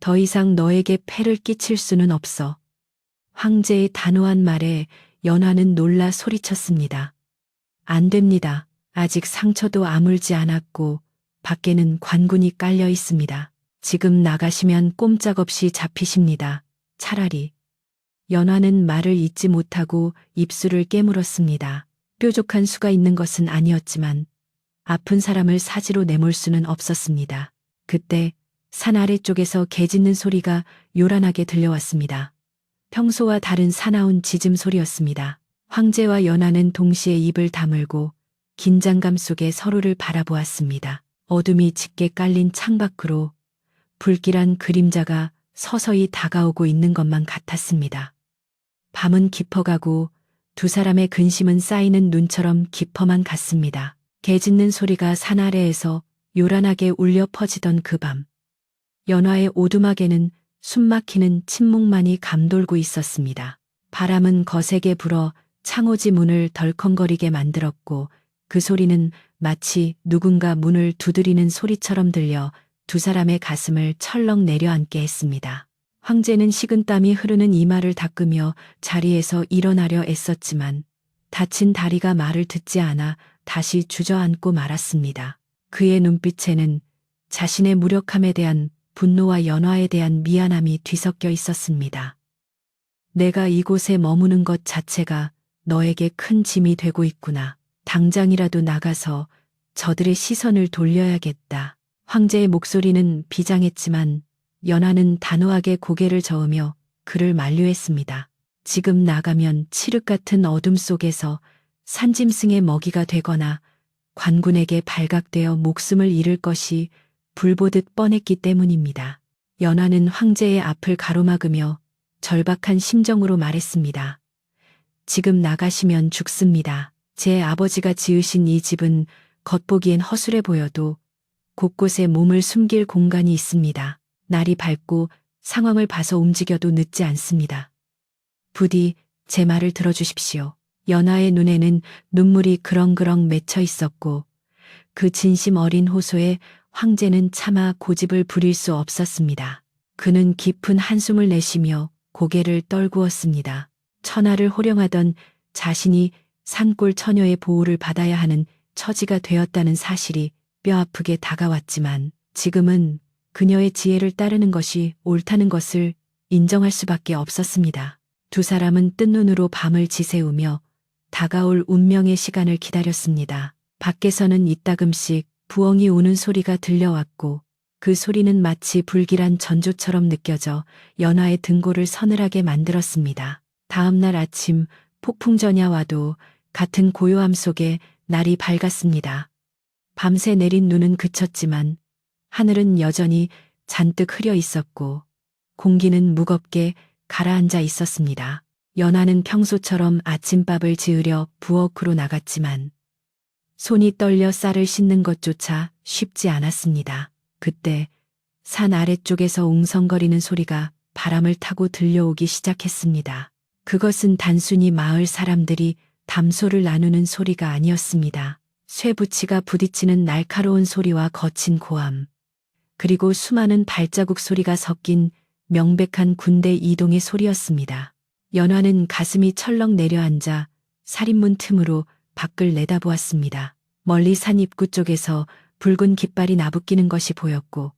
S1: 더 이상 너에게 폐를 끼칠 수는 없어. 황제의 단호한 말에 연화는 놀라 소리쳤습니다. 안 됩니다. 아직 상처도 아물지 않았고 밖에는 관군이 깔려 있습니다. 지금 나가시면 꼼짝없이 잡히십니다. 차라리. 연화는 말을 잇지 못하고 입술을 깨물었습니다. 뾰족한 수가 있는 것은 아니었지만 아픈 사람을 사지로 내몰 수는 없었습니다. 그때 산 아래쪽에서 개 짖는 소리가 요란하게 들려왔습니다. 평소와 다른 사나운 짖음 소리였습니다. 황제와 연화는 동시에 입을 다물고 긴장감 속에 서로를 바라보았습니다. 어둠이 짙게 깔린 창밖으로 불길한 그림자가 서서히 다가오고 있는 것만 같았습니다. 밤은 깊어가고 두 사람의 근심은 쌓이는 눈처럼 깊어만 갔습니다. 개 짖는 소리가 산 아래에서 요란하게 울려 퍼지던 그 밤. 연화의 오두막에는 숨막히는 침묵만이 감돌고 있었습니다. 바람은 거세게 불어 창호지 문을 덜컹거리게 만들었고 그 소리는 마치 누군가 문을 두드리는 소리처럼 들려 두 사람의 가슴을 철렁 내려앉게 했습니다. 황제는 식은땀이 흐르는 이마를 닦으며 자리에서 일어나려 애썼지만 다친 다리가 말을 듣지 않아 다시 주저앉고 말았습니다. 그의 눈빛에는 자신의 무력함에 대한 분노와 연화에 대한 미안함이 뒤섞여 있었습니다. 내가 이곳에 머무는 것 자체가 너에게 큰 짐이 되고 있구나. 당장이라도 나가서 저들의 시선을 돌려야겠다. 황제의 목소리는 비장했지만 연하는 단호하게 고개를 저으며 그를 만류했습니다. 지금 나가면 칠흑 같은 어둠 속에서 산짐승의 먹이가 되거나 관군에게 발각되어 목숨을 잃을 것이 불보듯 뻔했기 때문입니다. 연하는 황제의 앞을 가로막으며 절박한 심정으로 말했습니다. 지금 나가시면 죽습니다. 제 아버지가 지으신 이 집은 겉보기엔 허술해 보여도 곳곳에 몸을 숨길 공간이 있습니다. 날이 밝고 상황을 봐서 움직여도 늦지 않습니다. 부디 제 말을 들어주십시오. 연하의 눈에는 눈물이 그렁그렁 맺혀 있었고 그 진심 어린 호소에 황제는 차마 고집을 부릴 수 없었습니다. 그는 깊은 한숨을 내쉬며 고개를 떨구었습니다. 천하를 호령하던 자신이 산골 처녀의 보호를 받아야 하는 처지가 되었다는 사실이 뼈아프게 다가왔지만 지금은 그녀의 지혜를 따르는 것이 옳다는 것을 인정할 수밖에 없었습니다. 두 사람은 뜬 눈으로 밤을 지새우며 다가올 운명의 시간을 기다렸습니다. 밖에서는 이따금씩 부엉이 우는 소리가 들려왔고 그 소리는 마치 불길한 전조처럼 느껴져 연하의 등골을 서늘하게 만들었습니다. 다음 날 아침 폭풍전야와도 같은 고요함 속에 날이 밝았습니다. 밤새 내린 눈은 그쳤지만 하늘은 여전히 잔뜩 흐려 있었고 공기는 무겁게 가라앉아 있었습니다. 연하는 평소처럼 아침밥을 지으려 부엌으로 나갔지만 손이 떨려 쌀을 씻는 것조차 쉽지 않았습니다. 그때 산 아래쪽에서 웅성거리는 소리가 바람을 타고 들려오기 시작했습니다. 그것은 단순히 마을 사람들이 담소를 나누는 소리가 아니었습니다. 쇠붙이가 부딪히는 날카로운 소리와 거친 고함, 그리고 수많은 발자국 소리가 섞인 명백한 군대 이동의 소리였습니다. 연화는 가슴이 철렁 내려앉아 살인문 틈으로 밖을 내다보았습니다. 멀리 산 입구 쪽에서 붉은 깃발이 나부끼는 것이 보였고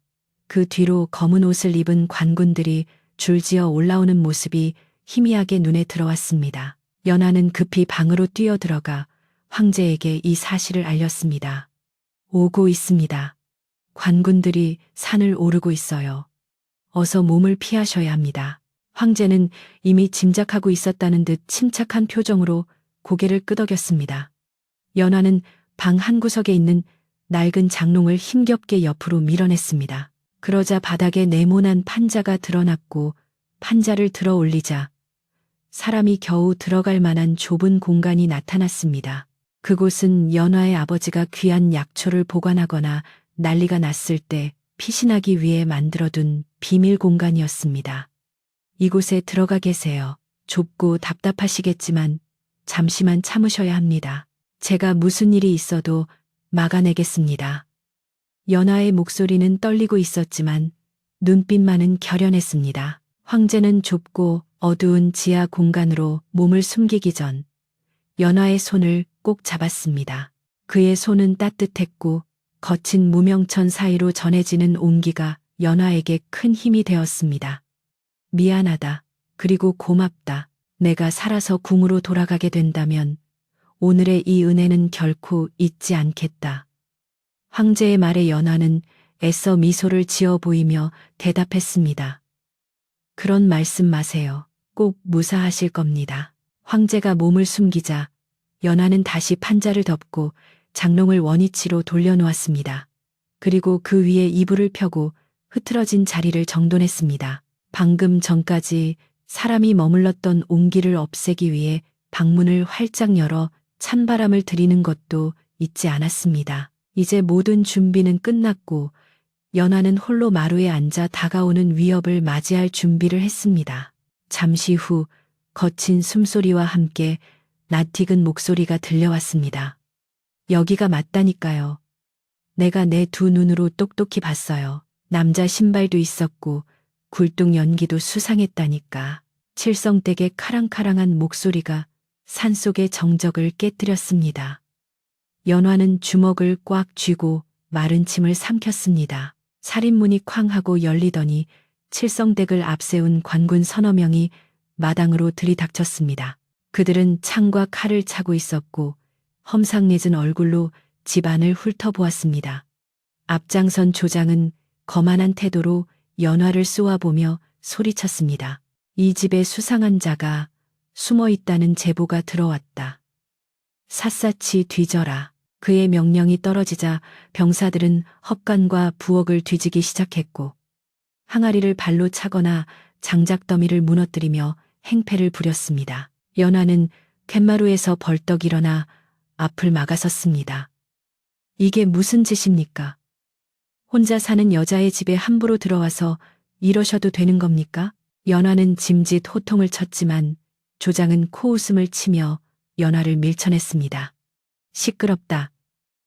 S1: 그 뒤로 검은 옷을 입은 관군들이 줄지어 올라오는 모습이 희미하게 눈에 들어왔습니다. 연하는 급히 방으로 뛰어들어가 황제에게 이 사실을 알렸습니다. 오고 있습니다. 관군들이 산을 오르고 있어요. 어서 몸을 피하셔야 합니다. 황제는 이미 짐작하고 있었다는 듯 침착한 표정으로 고개를 끄덕였습니다. 연하는 방 한구석에 있는 낡은 장롱을 힘겹게 옆으로 밀어냈습니다. 그러자 바닥에 네모난 판자가 드러났고 판자를 들어 올리자 사람이 겨우 들어갈 만한 좁은 공간이 나타났습니다. 그곳은 연화의 아버지가 귀한 약초를 보관하거나 난리가 났을 때 피신하기 위해 만들어둔 비밀 공간이었습니다. 이곳에 들어가 계세요. 좁고 답답하시겠지만 잠시만 참으셔야 합니다. 제가 무슨 일이 있어도 막아내겠습니다. 연하의 목소리는 떨리고 있었지만 눈빛만은 결연했습니다. 황제는 좁고 어두운 지하 공간으로 몸을 숨기기 전 연하의 손을 꼭 잡았습니다. 그의 손은 따뜻했고 거친 무명천 사이로 전해지는 온기가 연하에게 큰 힘이 되었습니다. 미안하다. 그리고 고맙다. 내가 살아서 궁으로 돌아가게 된다면 오늘의 이 은혜는 결코 잊지 않겠다. 황제의 말에 연하는 애써 미소를 지어 보이며 대답했습니다. 그런 말씀 마세요. 꼭 무사하실 겁니다. 황제가 몸을 숨기자 연하는 다시 판자를 덮고 장롱을 원위치로 돌려놓았습니다. 그리고 그 위에 이불을 펴고 흐트러진 자리를 정돈했습니다. 방금 전까지 사람이 머물렀던 온기를 없애기 위해 방문을 활짝 열어 찬바람을 들이는 것도 잊지 않았습니다. 이제 모든 준비는 끝났고 연하는 홀로 마루에 앉아 다가오는 위협을 맞이할 준비를 했습니다. 잠시 후 거친 숨소리와 함께 낯익은 목소리가 들려왔습니다. 여기가 맞다니까요. 내가 내 두 눈으로 똑똑히 봤어요. 남자 신발도 있었고 굴뚝 연기도 수상했다니까. 칠성댁의 카랑카랑한 목소리가 산속의 정적을 깨뜨렸습니다. 연화는 주먹을 꽉 쥐고 마른 침을 삼켰습니다. 살인문이 쾅 하고 열리더니 칠성댁을 앞세운 관군 서너 명이 마당으로 들이닥쳤습니다. 그들은 창과 칼을 차고 있었고 험상궂은 얼굴로 집안을 훑어보았습니다. 앞장선 조장은 거만한 태도로 연화를 쏘아보며 소리쳤습니다. 이 집에 수상한 자가 숨어 있다는 제보가 들어왔다. 샅샅이 뒤져라. 그의 명령이 떨어지자 병사들은 헛간과 부엌을 뒤지기 시작했고 항아리를 발로 차거나 장작더미를 무너뜨리며 행패를 부렸습니다. 연화는 팻마루에서 벌떡 일어나 앞을 막아섰습니다. 이게 무슨 짓입니까? 혼자 사는 여자의 집에 함부로 들어와서 이러셔도 되는 겁니까? 연화는 짐짓 호통을 쳤지만 조장은 코웃음을 치며 연화를 밀쳐냈습니다. 시끄럽다.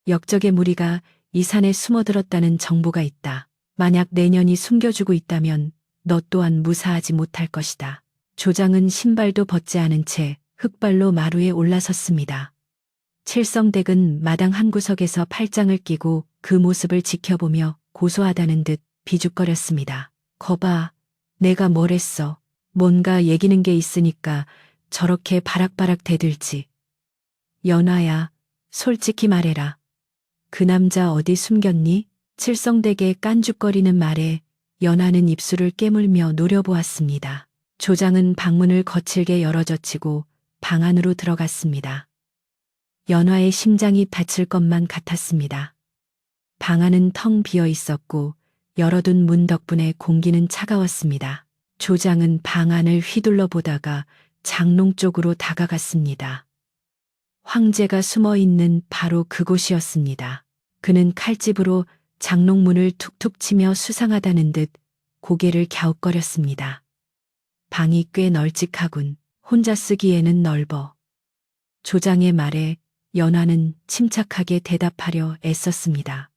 S1: 역적의 무리가 이 산에 숨어들었다는 정보가 있다. 만약 내년이 숨겨주고 있다면 너 또한 무사하지 못할 것이다. 조장은 신발도 벗지 않은 채 흙발로 마루에 올라섰습니다. 칠성댁은 마당 한 구석에서 팔짱을 끼고 그 모습을 지켜보며 고소하다는 듯 비죽거렸습니다. 거봐, 내가 뭘 했어. 뭔가 얘기는 게 있으니까 저렇게 바락바락 대들지. 연화야, 솔직히 말해라. 그 남자 어디 숨겼니? 칠성댁의 깐죽거리는 말에 연화는 입술을 깨물며 노려보았습니다. 조장은 방문을 거칠게 열어젖히고 방 안으로 들어갔습니다. 연화의 심장이 다칠 것만 같았습니다. 방 안은 텅 비어 있었고 열어둔 문 덕분에 공기는 차가웠습니다. 조장은 방 안을 휘둘러 보다가 장롱 쪽으로 다가갔습니다. 황제가 숨어 있는 바로 그곳이었습니다. 그는 칼집으로 장롱문을 툭툭 치며 수상하다는 듯 고개를 갸웃거렸습니다. 방이 꽤 널찍하군. 혼자 쓰기에는 넓어. 조장의 말에 연화는 침착하게 대답하려 애썼습니다.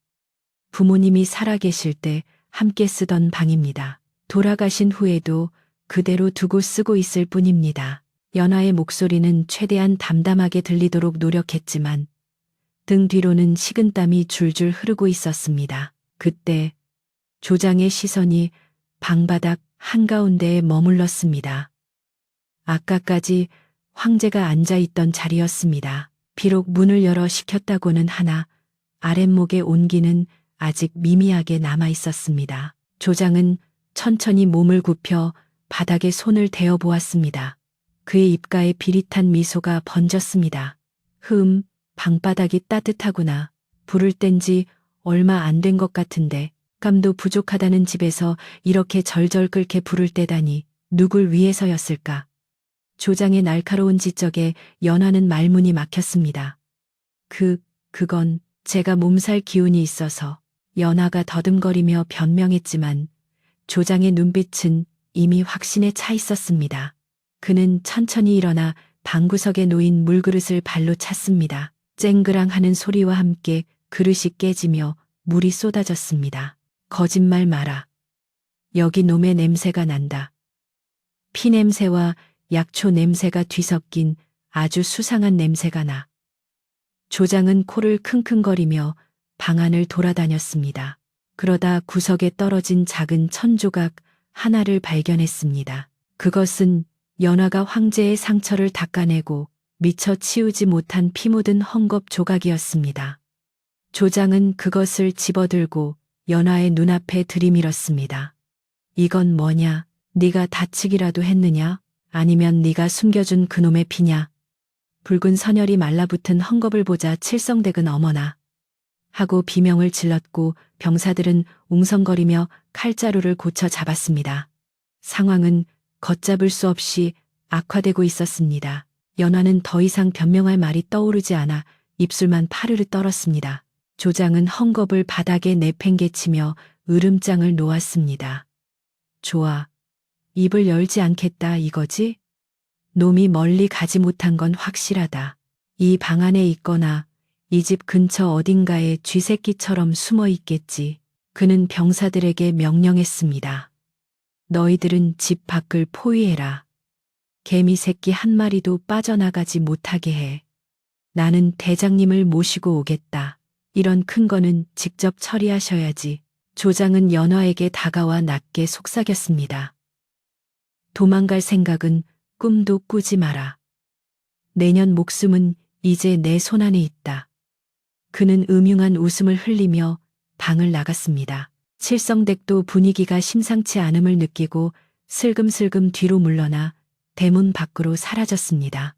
S1: 부모님이 살아계실 때 함께 쓰던 방입니다. 돌아가신 후에도 그대로 두고 쓰고 있을 뿐입니다. 연화의 목소리는 최대한 담담하게 들리도록 노력했지만 등 뒤로는 식은땀이 줄줄 흐르고 있었습니다. 그때 조장의 시선이 방바닥 한가운데에 머물렀습니다. 아까까지 황제가 앉아있던 자리였습니다. 비록 문을 열어 시켰다고는 하나 아랫목의 온기는 아직 미미하게 남아있었습니다. 조장은 천천히 몸을 굽혀 바닥에 손을 대어 보았습니다. 그의 입가에 비릿한 미소가 번졌습니다. 방바닥이 따뜻하구나. 불을 뗀 지 얼마 안 된 것 같은데 깜도 부족하다는 집에서 이렇게 절절 끓게 불을 떼다니 누굴 위해서였을까? 조장의 날카로운 지적에 연화는 말문이 막혔습니다. 그건 제가 몸살 기운이 있어서. 연화가 더듬거리며 변명했지만 조장의 눈빛은 이미 확신에 차 있었습니다. 그는 천천히 일어나 방구석에 놓인 물그릇을 발로 찼습니다. 쨍그랑 하는 소리와 함께 그릇이 깨지며 물이 쏟아졌습니다. 거짓말 마라. 여기 놈의 냄새가 난다. 피 냄새와 약초 냄새가 뒤섞인 아주 수상한 냄새가 나. 조장은 코를 킁킁거리며 방 안을 돌아다녔습니다. 그러다 구석에 떨어진 작은 천조각 하나를 발견했습니다. 그것은 연화가 황제의 상처를 닦아내고 미처 치우지 못한 피 묻은 헝겊 조각이었습니다. 조장은 그것을 집어들고 연화의 눈앞에 들이밀었습니다. 이건 뭐냐? 네가 다치기라도 했느냐? 아니면 네가 숨겨준 그놈의 피냐? 붉은 선혈이 말라붙은 헝겊을 보자 칠성댁은 어머나 하고 비명을 질렀고 병사들은 웅성거리며 칼자루를 고쳐 잡았습니다. 상황은 걷잡을 수 없이 악화되고 있었습니다. 연화는 더 이상 변명할 말이 떠오르지 않아 입술만 파르르 떨었습니다. 조장은 헝겊을 바닥에 내팽개치며 으름장을 놓았습니다. 좋아. 입을 열지 않겠다 이거지? 놈이 멀리 가지 못한 건 확실하다. 이 방 안에 있거나 이 집 근처 어딘가에 쥐새끼처럼 숨어 있겠지. 그는 병사들에게 명령했습니다. 너희들은 집 밖을 포위해라. 개미 새끼 한 마리도 빠져나가지 못하게 해. 나는 대장님을 모시고 오겠다. 이런 큰 거는 직접 처리하셔야지. 조장은 연화에게 다가와 낮게 속삭였습니다. 도망갈 생각은 꿈도 꾸지 마라. 내년 목숨은 이제 내 손안에 있다. 그는 음흉한 웃음을 흘리며 방을 나갔습니다. 칠성댁도 분위기가 심상치 않음을 느끼고 슬금슬금 뒤로 물러나 대문 밖으로 사라졌습니다.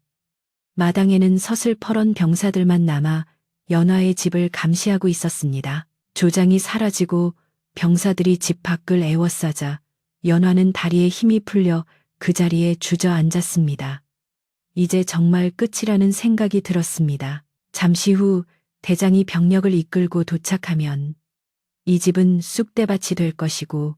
S1: 마당에는 서슬퍼런 병사들만 남아 연화의 집을 감시하고 있었습니다. 조장이 사라지고 병사들이 집 밖을 에워싸자 연화는 다리에 힘이 풀려 그 자리에 주저앉았습니다. 이제 정말 끝이라는 생각이 들었습니다. 잠시 후 대장이 병력을 이끌고 도착하면 이 집은 쑥대밭이 될 것이고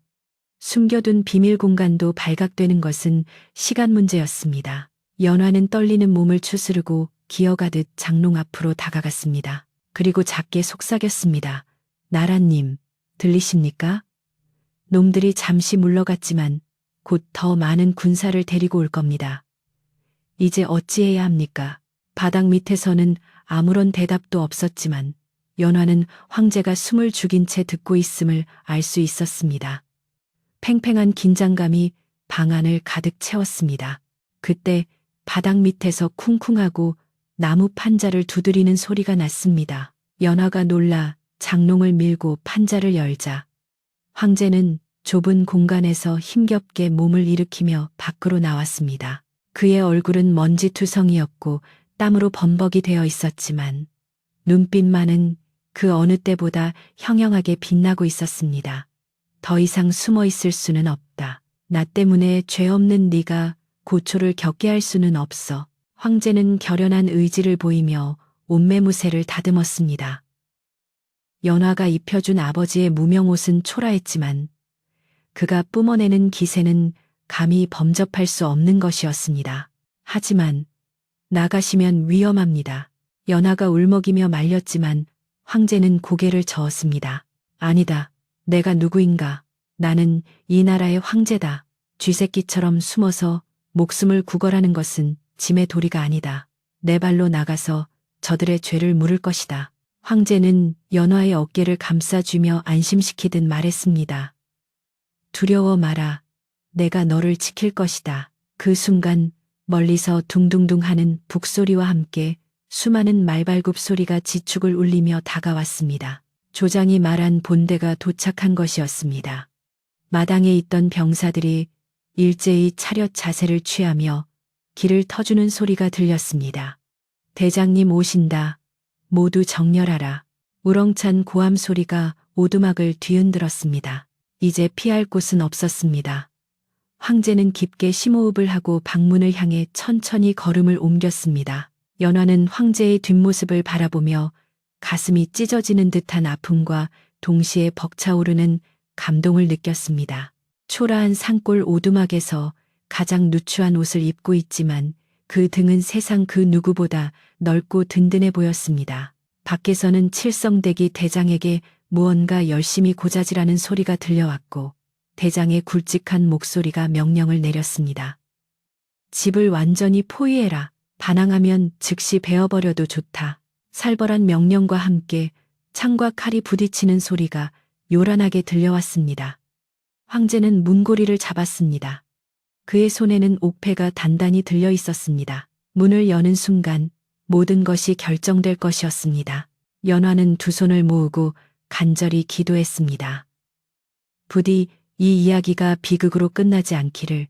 S1: 숨겨둔 비밀 공간도 발각되는 것은 시간 문제였습니다. 연화는 떨리는 몸을 추스르고 기어가듯 장롱 앞으로 다가갔습니다. 그리고 작게 속삭였습니다. 나라님, 들리십니까? 놈들이 잠시 물러갔지만 곧 더 많은 군사를 데리고 올 겁니다. 이제 어찌해야 합니까? 바닥 밑에서는 아무런 대답도 없었지만 연화는 황제가 숨을 죽인 채 듣고 있음을 알 수 있었습니다. 팽팽한 긴장감이 방 안을 가득 채웠습니다. 그때 바닥 밑에서 쿵쿵하고 나무 판자를 두드리는 소리가 났습니다. 연화가 놀라 장롱을 밀고 판자를 열자 황제는 좁은 공간에서 힘겹게 몸을 일으키며 밖으로 나왔습니다. 그의 얼굴은 먼지투성이었고 땀으로 범벅이 되어 있었지만 눈빛만은 그 어느 때보다 형형하게 빛나고 있었습니다. 더 이상 숨어 있을 수는 없다. 나 때문에 죄 없는 네가 고초를 겪게 할 수는 없어. 황제는 결연한 의지를 보이며 옷매무새를 다듬었습니다. 연화가 입혀준 아버지의 무명옷은 초라했지만 그가 뿜어내는 기세는 감히 범접할 수 없는 것이었습니다. 하지만 나가시면 위험합니다. 연화가 울먹이며 말렸지만 황제는 고개를 저었습니다. 아니다. 내가 누구인가? 나는 이 나라의 황제다. 쥐새끼처럼 숨어서 목숨을 구걸하는 것은 짐의 도리가 아니다. 내 발로 나가서 저들의 죄를 물을 것이다. 황제는 연화의 어깨를 감싸주며 안심시키듯 말했습니다. 두려워 마라. 내가 너를 지킬 것이다. 그 순간 멀리서 둥둥둥 하는 북소리와 함께 수많은 말발굽 소리가 지축을 울리며 다가왔습니다. 조장이 말한 본대가 도착한 것이었습니다. 마당에 있던 병사들이 일제히 차렷 자세를 취하며 길을 터주는 소리가 들렸습니다. 대장님 오신다. 모두 정렬하라. 우렁찬 고함 소리가 오두막을 뒤흔들었습니다. 이제 피할 곳은 없었습니다. 황제는 깊게 심호흡을 하고 방문을 향해 천천히 걸음을 옮겼습니다. 연화는 황제의 뒷모습을 바라보며 가슴이 찢어지는 듯한 아픔과 동시에 벅차오르는 감동을 느꼈습니다. 초라한 산골 오두막에서 가장 누추한 옷을 입고 있지만 그 등은 세상 그 누구보다 넓고 든든해 보였습니다. 밖에서는 칠성대기 대장에게 무언가 열심히 고자질하는 소리가 들려왔고 대장의 굵직한 목소리가 명령을 내렸습니다. 집을 완전히 포위해라. 반항하면 즉시 베어버려도 좋다. 살벌한 명령과 함께 창과 칼이 부딪히는 소리가 요란하게 들려왔습니다. 황제는 문고리를 잡았습니다. 그의 손에는 옥패가 단단히 들려 있었습니다. 문을 여는 순간 모든 것이 결정될 것이었습니다. 연화는 두 손을 모으고 간절히 기도했습니다. 부디 이 이야기가 비극으로 끝나지 않기를,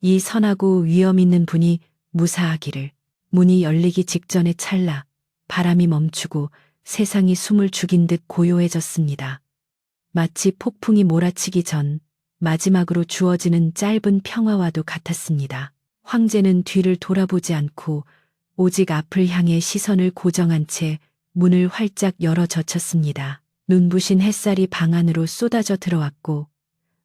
S1: 이 선하고 위엄 있는 분이 무사하기를. 문이 열리기 직전의 찰나 바람이 멈추고 세상이 숨을 죽인 듯 고요해졌습니다. 마치 폭풍이 몰아치기 전 마지막으로 주어지는 짧은 평화와도 같았습니다. 황제는 뒤를 돌아보지 않고 오직 앞을 향해 시선을 고정한 채 문을 활짝 열어 젖혔습니다. 눈부신 햇살이 방 안으로 쏟아져 들어왔고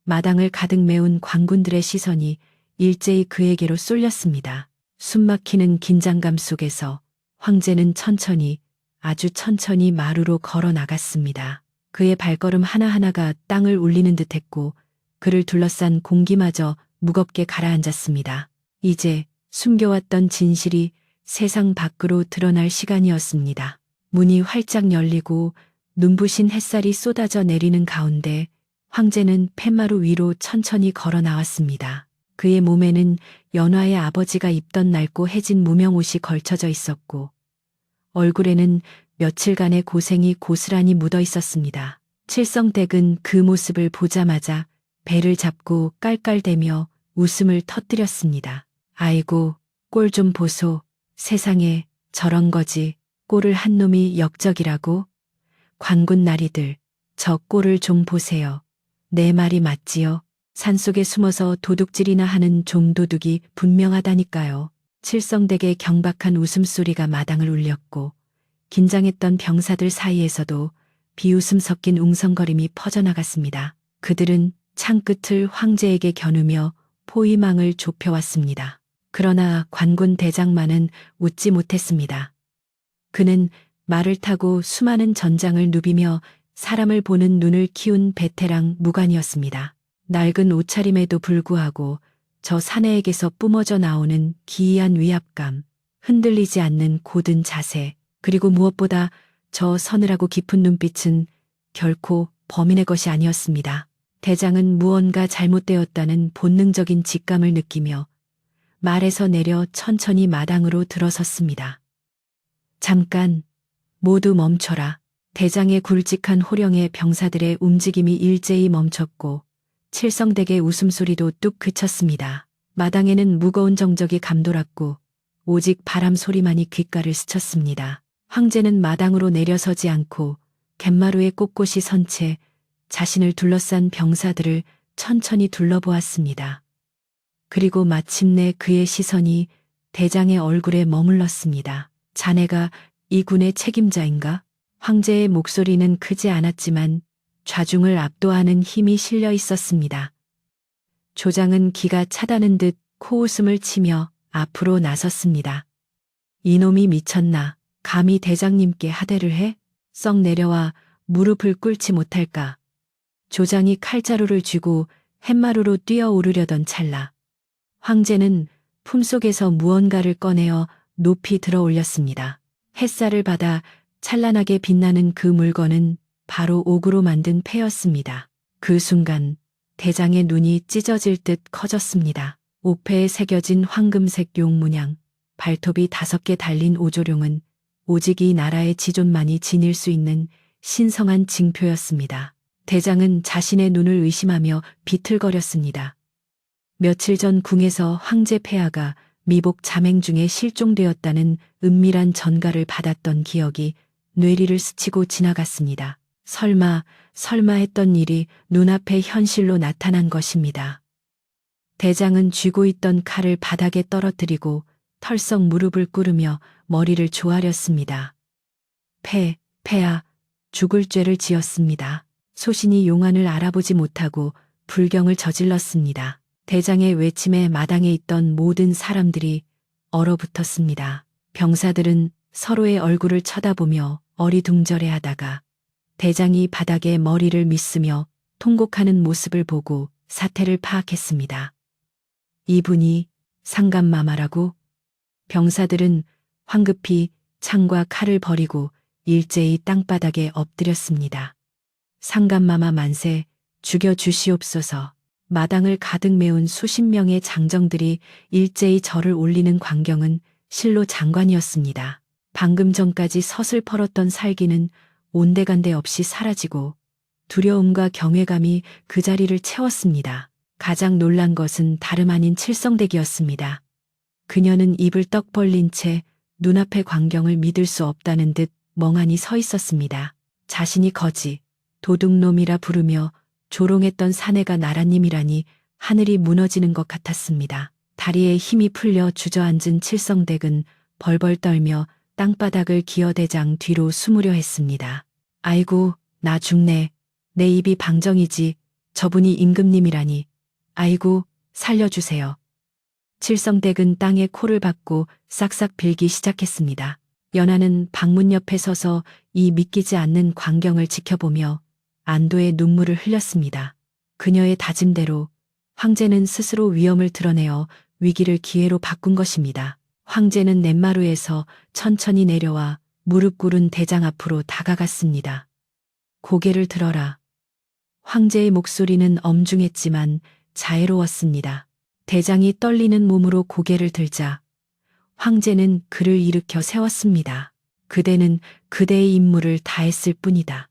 S1: 마당을 가득 메운 관군들의 시선이 일제히 그에게로 쏠렸습니다. 숨막히는 긴장감 속에서 황제는 천천히, 아주 천천히 마루로 걸어 나갔습니다. 그의 발걸음 하나하나가 땅을 울리는 듯했고 그를 둘러싼 공기마저 무겁게 가라앉았습니다. 이제 숨겨왔던 진실이 세상 밖으로 드러날 시간이었습니다. 문이 활짝 열리고 눈부신 햇살이 쏟아져 내리는 가운데 황제는 팻마루 위로 천천히 걸어 나왔습니다. 그의 몸에는 연화의 아버지가 입던 낡고 해진 무명옷이 걸쳐져 있었고 얼굴에는 며칠간의 고생이 고스란히 묻어 있었습니다. 칠성댁은 그 모습을 보자마자 배를 잡고 깔깔대며 웃음을 터뜨렸습니다. 아이고, 꼴 좀 보소. 세상에 저런 거지. 꼴을 한 놈이 역적이라고? 관군 나리들, 저 꼴을 좀 보세요. 내 말이 맞지요? 산속에 숨어서 도둑질이나 하는 좀도둑이 분명하다니까요. 칠성댁의 경박한 웃음소리가 마당을 울렸고 긴장했던 병사들 사이에서도 비웃음 섞인 웅성거림이 퍼져나갔습니다. 그들은 창끝을 황제에게 겨누며 포위망을 좁혀왔습니다. 그러나 관군 대장만은 웃지 못했습니다. 그는 말을 타고 수많은 전장을 누비며 사람을 보는 눈을 키운 베테랑 무관이었습니다. 낡은 옷차림에도 불구하고 저 사내에게서 뿜어져 나오는 기이한 위압감, 흔들리지 않는 고든 자세, 그리고 무엇보다 저 서늘하고 깊은 눈빛은 결코 범인의 것이 아니었습니다. 대장은 무언가 잘못되었다는 본능적인 직감을 느끼며 말에서 내려 천천히 마당으로 들어섰습니다. 잠깐, 모두 멈춰라. 대장의 굵직한 호령에 병사들의 움직임이 일제히 멈췄고 칠성댁의 웃음소리도 뚝 그쳤습니다. 마당에는 무거운 정적이 감돌았고 오직 바람 소리만이 귓가를 스쳤습니다. 황제는 마당으로 내려서지 않고 갯마루에 꼿꼿이 선 채 자신을 둘러싼 병사들을 천천히 둘러보았습니다. 그리고 마침내 그의 시선이 대장의 얼굴에 머물렀습니다. 자네가 이 군의 책임자인가? 황제의 목소리는 크지 않았지만 좌중을 압도하는 힘이 실려 있었습니다. 조장은 기가 차다는 듯 코웃음을 치며 앞으로 나섰습니다. 이놈이 미쳤나? 감히 대장님께 하대를 해? 썩 내려와 무릎을 꿇지 못할까? 조장이 칼자루를 쥐고 햇마루로 뛰어오르려던 찰나 황제는 품속에서 무언가를 꺼내어 높이 들어 올렸습니다. 햇살을 받아 찬란하게 빛나는 그 물건은 바로 옥으로 만든 패였습니다. 그 순간 대장의 눈이 찢어질 듯 커졌습니다. 옥패에 새겨진 황금색 용문양, 발톱이 5개 달린 오조룡은 오직 이 나라의 지존만이 지닐 수 있는 신성한 징표였습니다. 대장은 자신의 눈을 의심하며 비틀거렸습니다. 며칠 전 궁에서 황제 폐하가 미복 잠행 중에 실종되었다는 은밀한 전가를 받았던 기억이 뇌리를 스치고 지나갔습니다. 설마 했던 일이 눈앞에 현실로 나타난 것입니다. 대장은 쥐고 있던 칼을 바닥에 떨어뜨리고 털썩 무릎을 꿇으며 머리를 조아렸습니다. 폐하, 죽을 죄를 지었습니다. 소신이 용안을 알아보지 못하고 불경을 저질렀습니다. 대장의 외침에 마당에 있던 모든 사람들이 얼어붙었습니다. 병사들은 서로의 얼굴을 쳐다보며 어리둥절해하다가 대장이 바닥에 머리를 밑쓰며 통곡하는 모습을 보고 사태를 파악했습니다. 이분이 상감마마라고? 병사들은 황급히 창과 칼을 버리고 일제히 땅바닥에 엎드렸습니다. 상감마마 만세, 죽여주시옵소서. 마당을 가득 메운 수십 명의 장정들이 일제히 절을 올리는 광경은 실로 장관이었습니다. 방금 전까지 서슬퍼렇던 살기는 온데간데 없이 사라지고 두려움과 경외감이 그 자리를 채웠습니다. 가장 놀란 것은 다름 아닌 칠성댁이었습니다. 그녀는 입을 떡 벌린 채 눈앞의 광경을 믿을 수 없다는 듯 멍하니 서 있었습니다. 자신이 거지, 도둑놈이라 부르며 조롱했던 사내가 나라님이라니 하늘이 무너지는 것 같았습니다. 다리에 힘이 풀려 주저앉은 칠성댁은 벌벌 떨며 땅바닥을 기어대장 뒤로 숨으려 했습니다. 아이고, 나 죽네. 내 입이 방정이지. 저분이 임금님이라니. 아이고, 살려주세요. 칠성댁은 땅에 코를 박고 싹싹 빌기 시작했습니다. 연하는 방문 옆에 서서 이 믿기지 않는 광경을 지켜보며 안도의 눈물을 흘렸습니다. 그녀의 다짐대로 황제는 스스로 위험을 드러내어 위기를 기회로 바꾼 것입니다. 황제는 냇마루에서 천천히 내려와 무릎 꿇은 대장 앞으로 다가갔습니다. 고개를 들어라. 황제의 목소리는 엄중했지만 자애로웠습니다. 대장이 떨리는 몸으로 고개를 들자 황제는 그를 일으켜 세웠습니다. 그대는 그대의 임무를 다했을 뿐이다.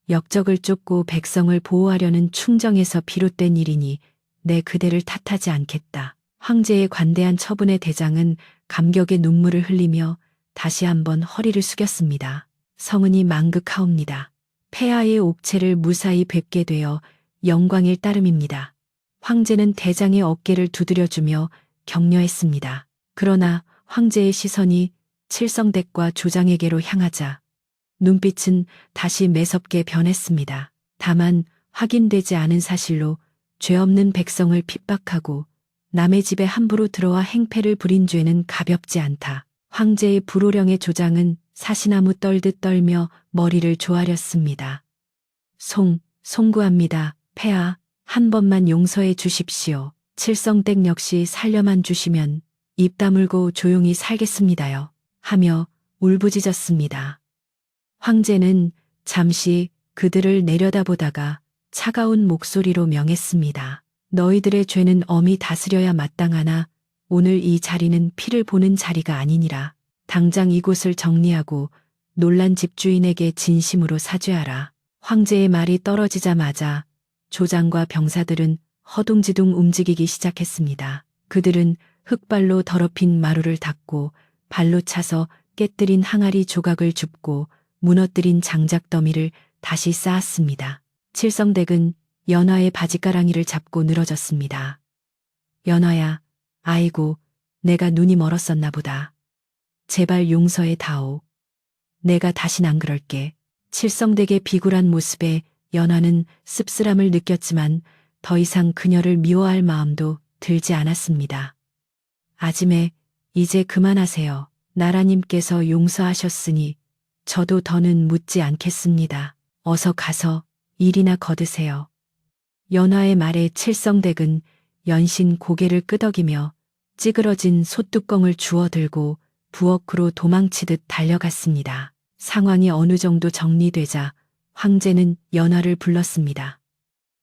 S1: 역적을 쫓고 백성을 보호하려는 충정에서 비롯된 일이니 내 그대를 탓하지 않겠다. 황제의 관대한 처분에 대장은 감격의 눈물을 흘리며 다시 한번 허리를 숙였습니다. 성은이 망극하옵니다. 폐하의 옥체를 무사히 뵙게 되어 영광일 따름입니다. 황제는 대장의 어깨를 두드려주며 격려했습니다. 그러나 황제의 시선이 칠성댁과 조장에게로 향하자 눈빛은 다시 매섭게 변했습니다. 다만 확인되지 않은 사실로 죄 없는 백성을 핍박하고 남의 집에 함부로 들어와 행패를 부린 죄는 가볍지 않다. 황제의 불호령의 조장은 사시나무 떨듯 떨며 머리를 조아렸습니다. 송구합니다. 폐하, 한 번만 용서해 주십시오. 칠성댁 역시 살려만 주시면 입 다물고 조용히 살겠습니다요. 하며 울부짖었습니다. 황제는 잠시 그들을 내려다보다가 차가운 목소리로 명했습니다. 너희들의 죄는 엄히 다스려야 마땅하나 오늘 이 자리는 피를 보는 자리가 아니니라. 당장 이곳을 정리하고 놀란 집주인에게 진심으로 사죄하라. 황제의 말이 떨어지자마자 조장과 병사들은 허둥지둥 움직이기 시작했습니다. 그들은 흙발로 더럽힌 마루를 닦고 발로 차서 깨뜨린 항아리 조각을 줍고 무너뜨린 장작 더미를 다시 쌓았습니다. 칠성댁은 연화의 바지가랑이를 잡고 늘어졌습니다. 연화야, 아이고, 내가 눈이 멀었었나 보다. 제발 용서해 다오. 내가 다신 안 그럴게. 칠성댁의 비굴한 모습에 연화는 씁쓸함을 느꼈지만 더 이상 그녀를 미워할 마음도 들지 않았습니다. 아짐에 이제 그만하세요. 나라님께서 용서하셨으니 저도 더는 묻지 않겠습니다. 어서 가서 일이나 거두세요. 연화의 말에 칠성댁은 연신 고개를 끄덕이며 찌그러진 솥뚜껑을 주워들고 부엌으로 도망치듯 달려갔습니다. 상황이 어느 정도 정리되자 황제는 연화를 불렀습니다.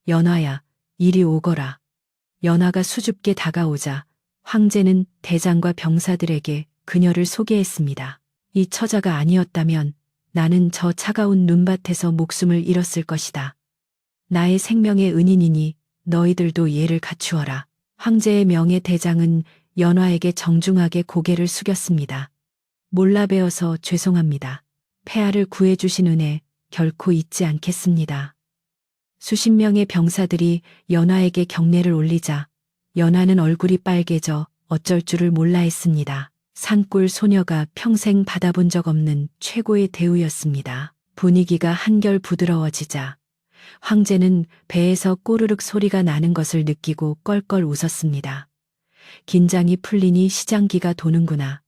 S1: 연화야, 이리 오거라. 연화가 수줍게 다가오자 황제는 대장과 병사들에게 그녀를 소개했습니다. 이 처자가 아니었다면 나는 저 차가운 눈밭에서 목숨을 잃었을 것이다. 나의 생명의 은인이니 너희들도 예를 갖추어라. 황제의 명예 대장은 연화에게 정중하게 고개를 숙였습니다. 몰라 배어서 죄송합니다. 폐하를 구해주신 은혜 결코 잊지 않겠습니다. 수십 명의 병사들이 연화에게 경례를 올리자 연화는 얼굴이 빨개져 어쩔 줄을 몰라 했습니다. 산골 소녀가 평생 받아본 적 없는 최고의 대우였습니다. 분위기가 한결 부드러워지자 황제는 배에서 꼬르륵 소리가 나는 것을 느끼고 껄껄 웃었습니다. 긴장이 풀리니 시장기가 도는구나.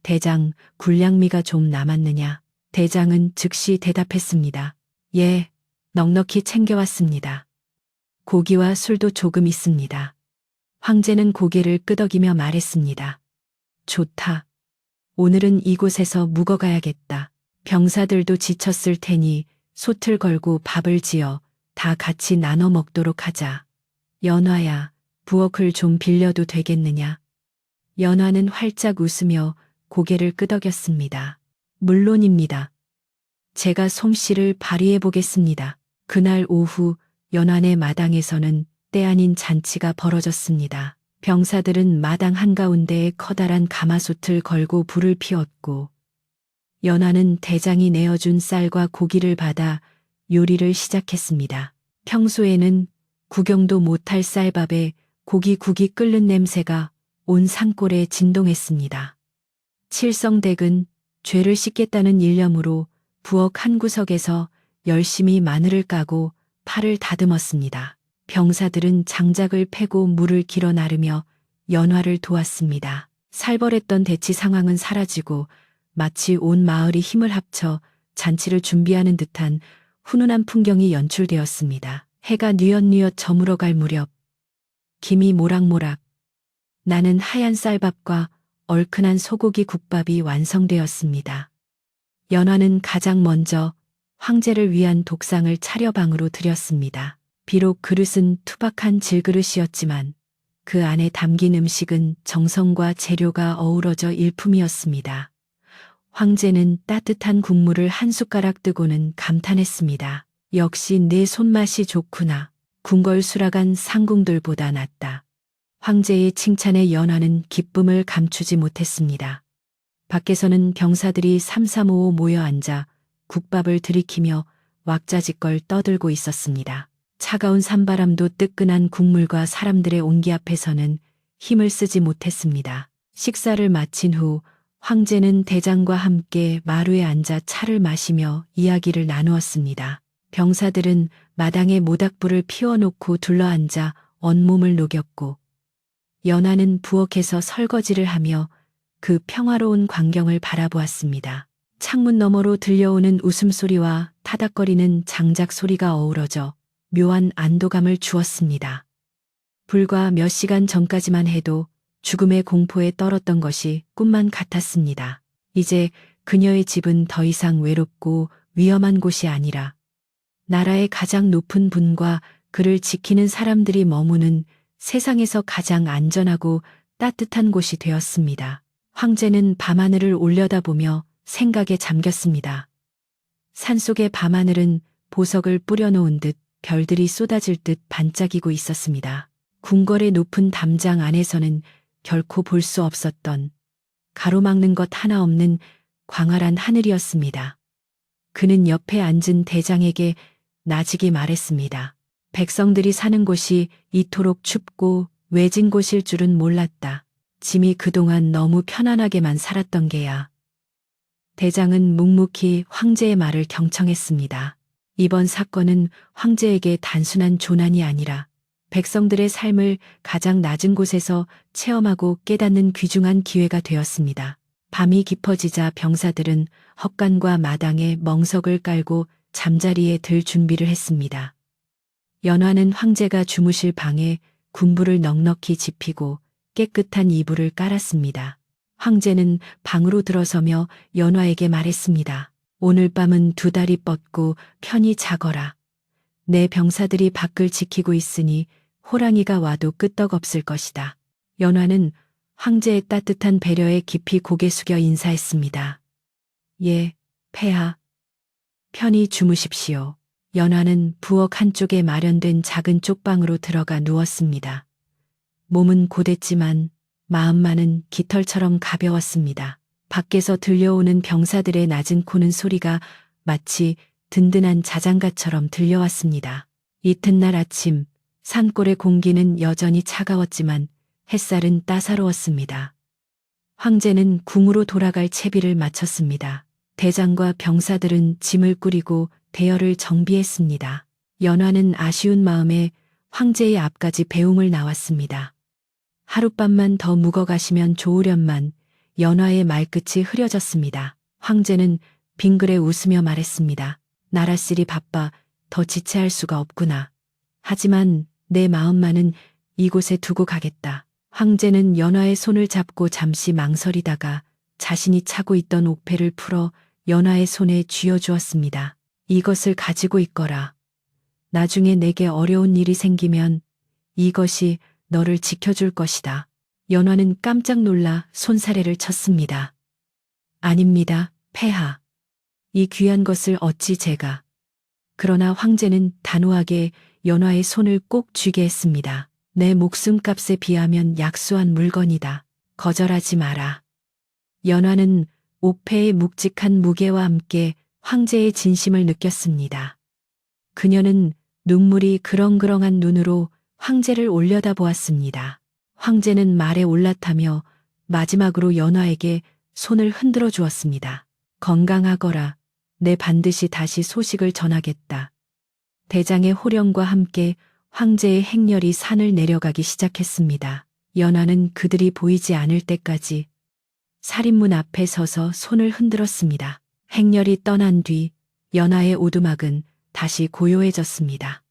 S1: 대장, 군량미가 좀 남았느냐? 대장은 즉시 대답했습니다. 예, 넉넉히 챙겨왔습니다. 고기와 술도 조금 있습니다. 황제는 고개를 끄덕이며 말했습니다. 좋다. 오늘은 이곳에서 묵어가야겠다. 병사들도 지쳤을 테니 솥을 걸고 밥을 지어 다 같이 나눠 먹도록 하자. 연화야, 부엌을 좀 빌려도 되겠느냐? 연화는 활짝 웃으며 고개를 끄덕였습니다. 물론입니다. 제가 솜씨를 발휘해 보겠습니다. 그날 오후 연안의 마당에서는 때 아닌 잔치가 벌어졌습니다. 병사들은 마당 한가운데에 커다란 가마솥을 걸고 불을 피웠고 연안은 대장이 내어준 쌀과 고기를 받아 요리를 시작했습니다. 평소에는 구경도 못할 쌀밥에 고기 국이 끓는 냄새가 온 산골에 진동했습니다. 칠성댁은 죄를 씻겠다는 일념으로 부엌 한 구석에서 열심히 마늘을 까고 팔을 다듬었습니다. 병사들은 장작을 패고 물을 길어 나르며 연화를 도왔습니다. 살벌했던 대치 상황은 사라지고 마치 온 마을이 힘을 합쳐 잔치를 준비하는 듯한 훈훈한 풍경이 연출되었습니다. 해가 뉘엿뉘엿 저물어갈 무렵 김이 모락모락 나는 하얀 쌀밥과 얼큰한 소고기 국밥이 완성되었습니다. 연화는 가장 먼저 황제를 위한 독상을 차려방으로 들였습니다. 비록 그릇은 투박한 질그릇이었지만 그 안에 담긴 음식은 정성과 재료가 어우러져 일품이었습니다. 황제는 따뜻한 국물을 한 숟가락 뜨고는 감탄했습니다. 역시 내 손맛이 좋구나. 궁궐수락한 상궁들보다 낫다. 황제의 칭찬에 연화는 기쁨을 감추지 못했습니다. 밖에서는 병사들이 삼삼오오 모여 앉아 국밥을 들이키며 왁자지껄 떠들고 있었습니다. 차가운 산바람도 뜨끈한 국물과 사람들의 온기 앞에서는 힘을 쓰지 못했습니다. 식사를 마친 후 황제는 대장과 함께 마루에 앉아 차를 마시며 이야기를 나누었습니다. 병사들은 마당에 모닥불을 피워놓고 둘러앉아 온몸을 녹였고 연화는 부엌에서 설거지를 하며 그 평화로운 광경을 바라보았습니다. 창문 너머로 들려오는 웃음소리와 타닥거리는 장작 소리가 어우러져 묘한 안도감을 주었습니다. 불과 몇 시간 전까지만 해도 죽음의 공포에 떨었던 것이 꿈만 같았습니다. 이제 그녀의 집은 더 이상 외롭고 위험한 곳이 아니라 나라의 가장 높은 분과 그를 지키는 사람들이 머무는 세상에서 가장 안전하고 따뜻한 곳이 되었습니다. 황제는 밤하늘을 올려다보며 생각에 잠겼습니다. 산속의 밤하늘은 보석을 뿌려놓은 듯 별들이 쏟아질 듯 반짝이고 있었습니다. 궁궐의 높은 담장 안에서는 결코 볼 수 없었던 가로막는 것 하나 없는 광활한 하늘이었습니다. 그는 옆에 앉은 대장에게 나직이 말했습니다. 백성들이 사는 곳이 이토록 춥고 외진 곳일 줄은 몰랐다. 짐이 그동안 너무 편안하게만 살았던 게야. 대장은 묵묵히 황제의 말을 경청했습니다. 이번 사건은 황제에게 단순한 조난이 아니라 백성들의 삶을 가장 낮은 곳에서 체험하고 깨닫는 귀중한 기회가 되었습니다. 밤이 깊어지자 병사들은 헛간과 마당에 멍석을 깔고 잠자리에 들 준비를 했습니다. 연화는 황제가 주무실 방에 군부를 넉넉히 지피고 깨끗한 이불을 깔았습니다. 황제는 방으로 들어서며 연화에게 말했습니다. 오늘 밤은 두 다리 뻗고 편히 자거라. 내 병사들이 밖을 지키고 있으니 호랑이가 와도 끄떡없을 것이다. 연화는 황제의 따뜻한 배려에 깊이 고개 숙여 인사했습니다. 예, 폐하. 편히 주무십시오. 연화는 부엌 한쪽에 마련된 작은 쪽방으로 들어가 누웠습니다. 몸은 고됐지만 마음만은 깃털처럼 가벼웠습니다. 밖에서 들려오는 병사들의 낮은 코는 소리가 마치 든든한 자장가처럼 들려왔습니다. 이튿날 아침 산골의 공기는 여전히 차가웠지만 햇살은 따사로웠습니다. 황제는 궁으로 돌아갈 채비를 마쳤습니다. 대장과 병사들은 짐을 꾸리고 대열을 정비했습니다. 연화는 아쉬운 마음에 황제의 앞까지 배웅을 나왔습니다. 하룻밤만 더 묵어 가시면 좋으련만 연화의 말끝이 흐려졌습니다. 황제는 빙그레 웃으며 말했습니다. 나라실이 바빠 더 지체할 수가 없구나. 하지만 내 마음만은 이곳에 두고 가겠다. 황제는 연화의 손을 잡고 잠시 망설이다가 자신이 차고 있던 옥패를 풀어 연화의 손에 쥐어주었습니다. 이것을 가지고 있거라. 나중에 내게 어려운 일이 생기면 이것이 너를 지켜줄 것이다. 연화는 깜짝 놀라 손사래를 쳤습니다. 아닙니다, 폐하. 이 귀한 것을 어찌 제가. 그러나 황제는 단호하게 연화의 손을 꼭 쥐게 했습니다. 내 목숨값에 비하면 약소한 물건이다. 거절하지 마라. 연화는 옥패의 묵직한 무게와 함께 황제의 진심을 느꼈습니다. 그녀는 눈물이 그렁그렁한 눈으로 황제를 올려다보았습니다. 황제는 말에 올라타며 마지막으로 연화에게 손을 흔들어 주었습니다. 건강하거라. 내 반드시 다시 소식을 전하겠다. 대장의 호령과 함께 황제의 행렬이 산을 내려가기 시작했습니다. 연화는 그들이 보이지 않을 때까지 살인문 앞에 서서 손을 흔들었습니다. 행렬이 떠난 뒤 연화의 오두막은 다시 고요해졌습니다.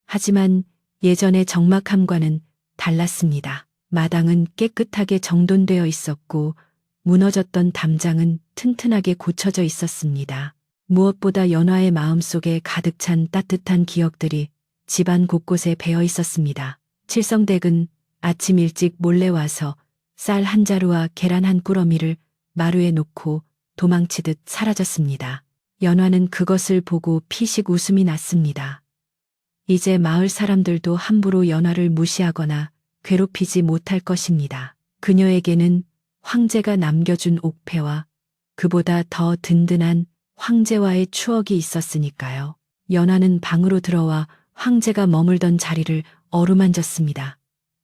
S1: 하지만 예전의 적막함과는 달랐습니다. 마당은 깨끗하게 정돈되어 있었고 무너졌던 담장은 튼튼하게 고쳐져 있었습니다. 무엇보다 연화의 마음속에 가득 찬 따뜻한 기억들이 집안 곳곳에 배어 있었습니다. 칠성댁은 아침 일찍 몰래 와서 쌀 한 자루와 계란 한 꾸러미를 마루에 놓고 도망치듯 사라졌습니다. 연화는 그것을 보고 피식 웃음이 났습니다. 이제 마을 사람들도 함부로 연화를 무시하거나 괴롭히지 못할 것입니다. 그녀에게는 황제가 남겨준 옥패와 그보다 더 든든한 황제와의 추억이 있었으니까요. 연화는 방으로 들어와 황제가 머물던 자리를 어루만졌습니다.